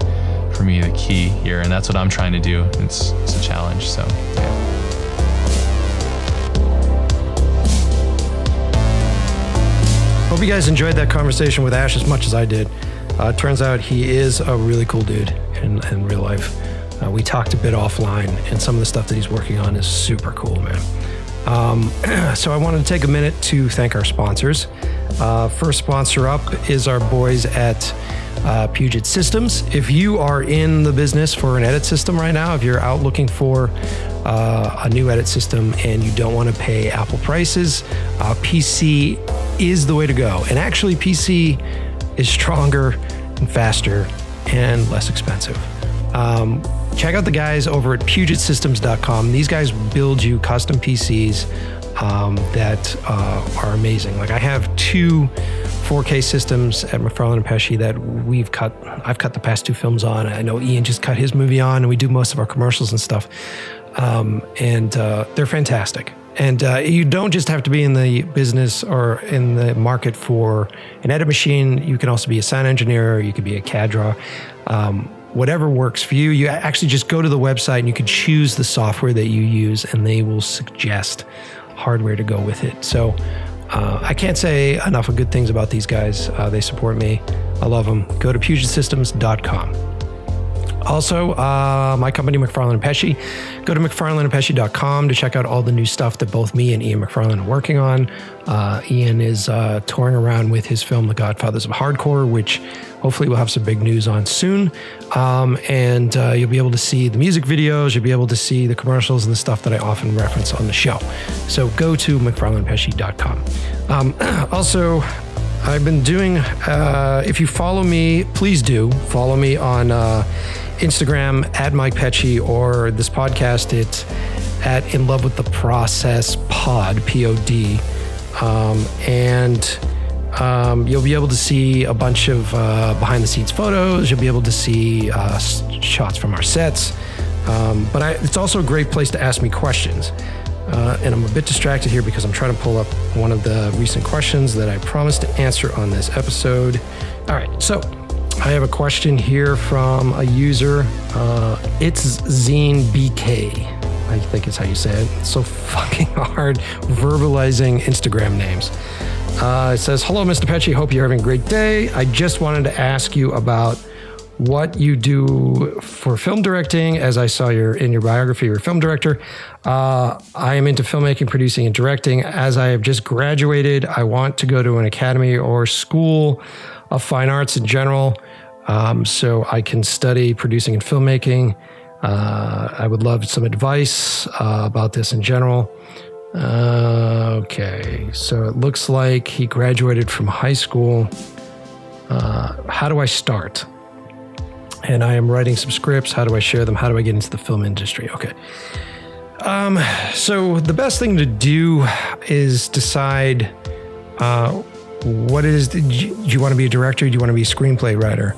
for me, the key here, and that's what I'm trying to do. It's a challenge. So yeah. Hope you guys enjoyed that conversation with Ash as much as I did. Turns out he is a really cool dude in real life. We talked a bit offline, and some of the stuff that he's working on is super cool, man. So I wanted to take a minute to thank our sponsors. First sponsor up is our boys at Puget Systems. If you are in the business for an edit system right now, if you're out looking for a new edit system and you don't want to pay Apple prices, PC is the way to go. And actually, PC is stronger and faster and less expensive. Check out the guys over at PugetSystems.com. These guys build you custom PCs that are amazing. Like, I have two 4K systems at McFarlane and Pecci that I've cut the past two films on. I know Ian just cut his movie on, and we do most of our commercials and stuff. And they're fantastic. And you don't just have to be in the business or in the market for an edit machine. You can also be a sound engineer. You could be a CAD drawer. Whatever works for you. You actually just go to the website and you can choose the software that you use, and they will suggest hardware to go with it. So I can't say enough of good things about these guys. They support me. I love them. Go to PugetSystems.com. Also, my company, McFarlane and Pecci. Go to McFarlaneandPecci.com to check out all the new stuff that both me and Ian McFarlane are working on. Ian is touring around with his film, The Godfathers of Hardcore, which hopefully we'll have some big news on soon. And you'll be able to see the music videos, you'll be able to see the commercials and the stuff that I often reference on the show. So go to McFarlaneandPecci.com. Also, I've been doing, if you follow me, please do follow me on Instagram at Mike Pecci, or this podcast, it's at In Love with the Process Pod, Pod. And you'll be able to see a bunch of behind the scenes photos. You'll be able to see shots from our sets. But it's also a great place to ask me questions. And I'm a bit distracted here because I'm trying to pull up one of the recent questions that I promised to answer on this episode. All right, so I have a question here from a user. It's Zine BK. I think is how you say it. It's so fucking hard verbalizing Instagram names. It says, hello, Mr. Pecci. Hope you're having a great day. I just wanted to ask you about what you do for film directing. As I saw in your biography, you're a film director. I am into filmmaking, producing, and directing. As I have just graduated, I want to go to an academy or school of fine arts in general, so I can study producing and filmmaking. I would love some advice about this in general. Okay, so it looks like he graduated from high school. How do I start? And I am writing some scripts. How do I share them? How do I get into the film industry? Okay. So the best thing to do is decide what it is. Do you want to be a director? Do you want to be a screenplay writer?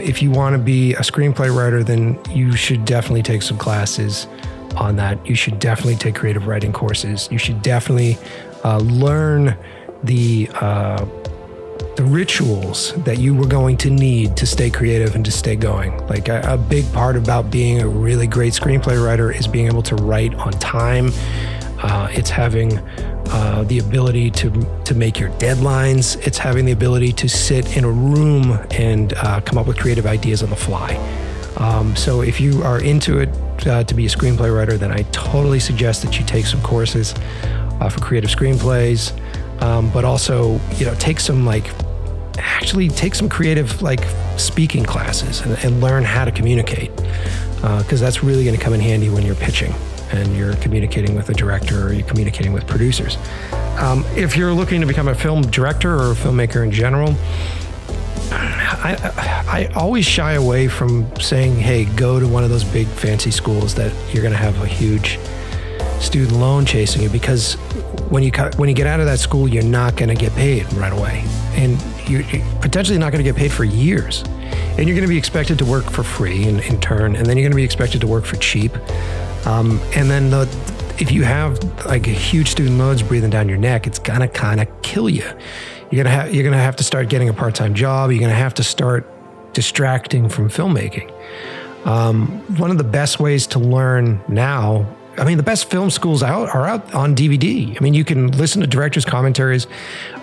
If you want to be a screenplay writer, then you should definitely take some classes on that. You should definitely take creative writing courses. You should definitely learn the rituals that you were going to need to stay creative and to stay going. Like a big part about being a really great screenplay writer is being able to write on time. It's having the ability to make your deadlines. It's having the ability to sit in a room and come up with creative ideas on the fly. So if you are into it to be a screenplay writer, then I totally suggest that you take some courses for creative screenplays, but also, take some creative speaking classes and learn how to communicate, because that's really going to come in handy when you're pitching and you're communicating with a director or you're communicating with producers. If you're looking to become a film director or a filmmaker in general, I always shy away from saying, hey, go to one of those big fancy schools that you're going to have a huge student loan chasing you, because when you get out of that school, you're not going to get paid right away. And you're potentially not going to get paid for years. And you're going to be expected to work for free in turn, and then you're going to be expected to work for cheap. And then if you have a huge student loans breathing down your neck, it's going to kind of kill you. You're gonna have to start getting a part-time job. You're gonna have to start distracting from filmmaking. One of the best ways to learn now, the best film schools are out on DVD. You can listen to directors' commentaries.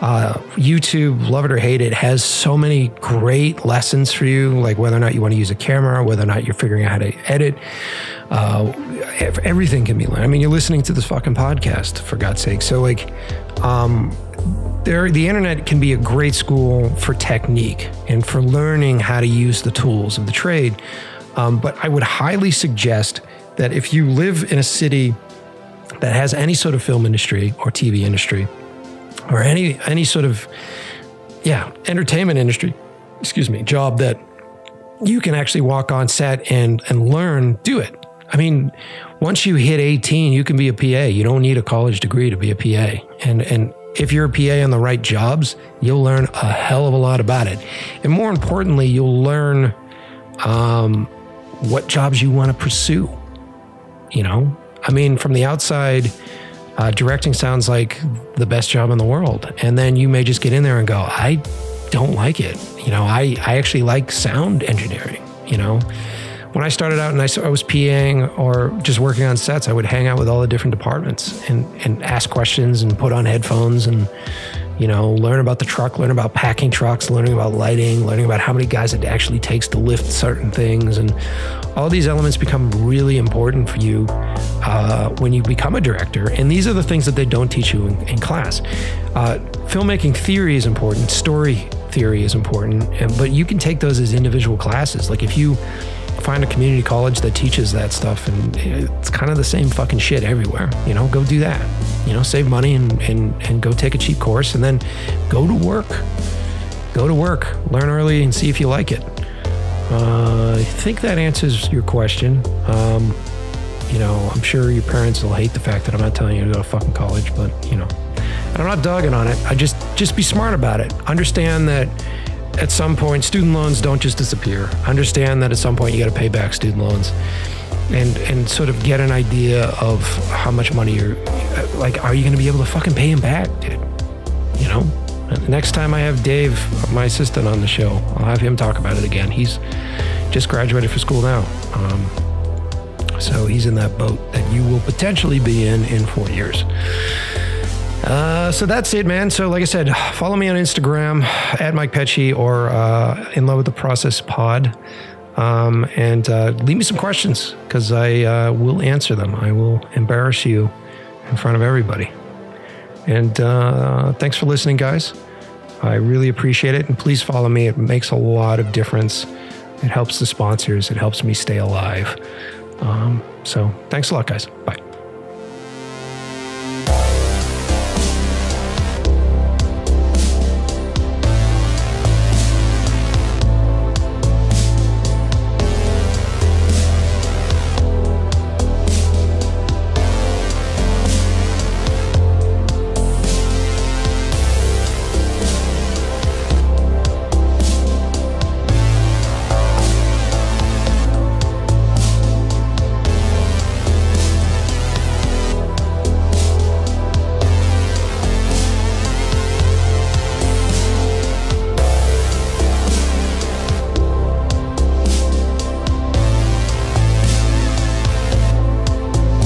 YouTube, love it or hate it, has so many great lessons for you, like whether or not you want to use a camera, whether or not you're figuring out how to edit. Everything can be learned. You're listening to this fucking podcast, for God's sake. So the internet can be a great school for technique and for learning how to use the tools of the trade. But I would highly suggest that if you live in a city that has any sort of film industry or TV industry or any sort of entertainment industry, job that you can actually walk on set and learn, do it. Once you hit 18, you can be a PA. You don't need a college degree to be a PA. And if you're a PA on the right jobs, you'll learn a hell of a lot about it. And more importantly, you'll learn what jobs you want to pursue. From the outside, directing sounds like the best job in the world. And then you may just get in there and go, I don't like it. I actually like sound engineering. When I started out and I was PAing or just working on sets, I would hang out with all the different departments and ask questions and put on headphones and, learn about the truck, learn about packing trucks, learning about lighting, learning about how many guys it actually takes to lift certain things. And all these elements become really important for you when you become a director. And these are the things that they don't teach you in class. Filmmaking theory is important. Story theory is important. But you can take those as individual classes. Like if you find a community college that teaches that stuff, and it's kind of the same fucking shit everywhere, go do that, save money and go take a cheap course and then go to work, learn early and see if you like it. I think that answers your question. I'm sure your parents will hate the fact that I'm not telling you to go to fucking college, but and I'm not dogging on it. I just be smart about it. Understand that at some point, student loans don't just disappear. Understand that at some point you got to pay back student loans, and sort of get an idea of how much money you're are you going to be able to fucking pay him back, dude? Next time I have Dave, my assistant, on the show, I'll have him talk about it again. He's just graduated from school now, so he's in that boat that you will potentially be in 4 years. So that's it, man. So like I said, follow me on Instagram at Mike Pecci or In Love with the Process Pod. And leave me some questions because I will answer them. I will embarrass you in front of everybody. And thanks for listening, guys. I really appreciate it. And please follow me. It makes a lot of difference. It helps the sponsors. It helps me stay alive. So thanks a lot, guys. Bye.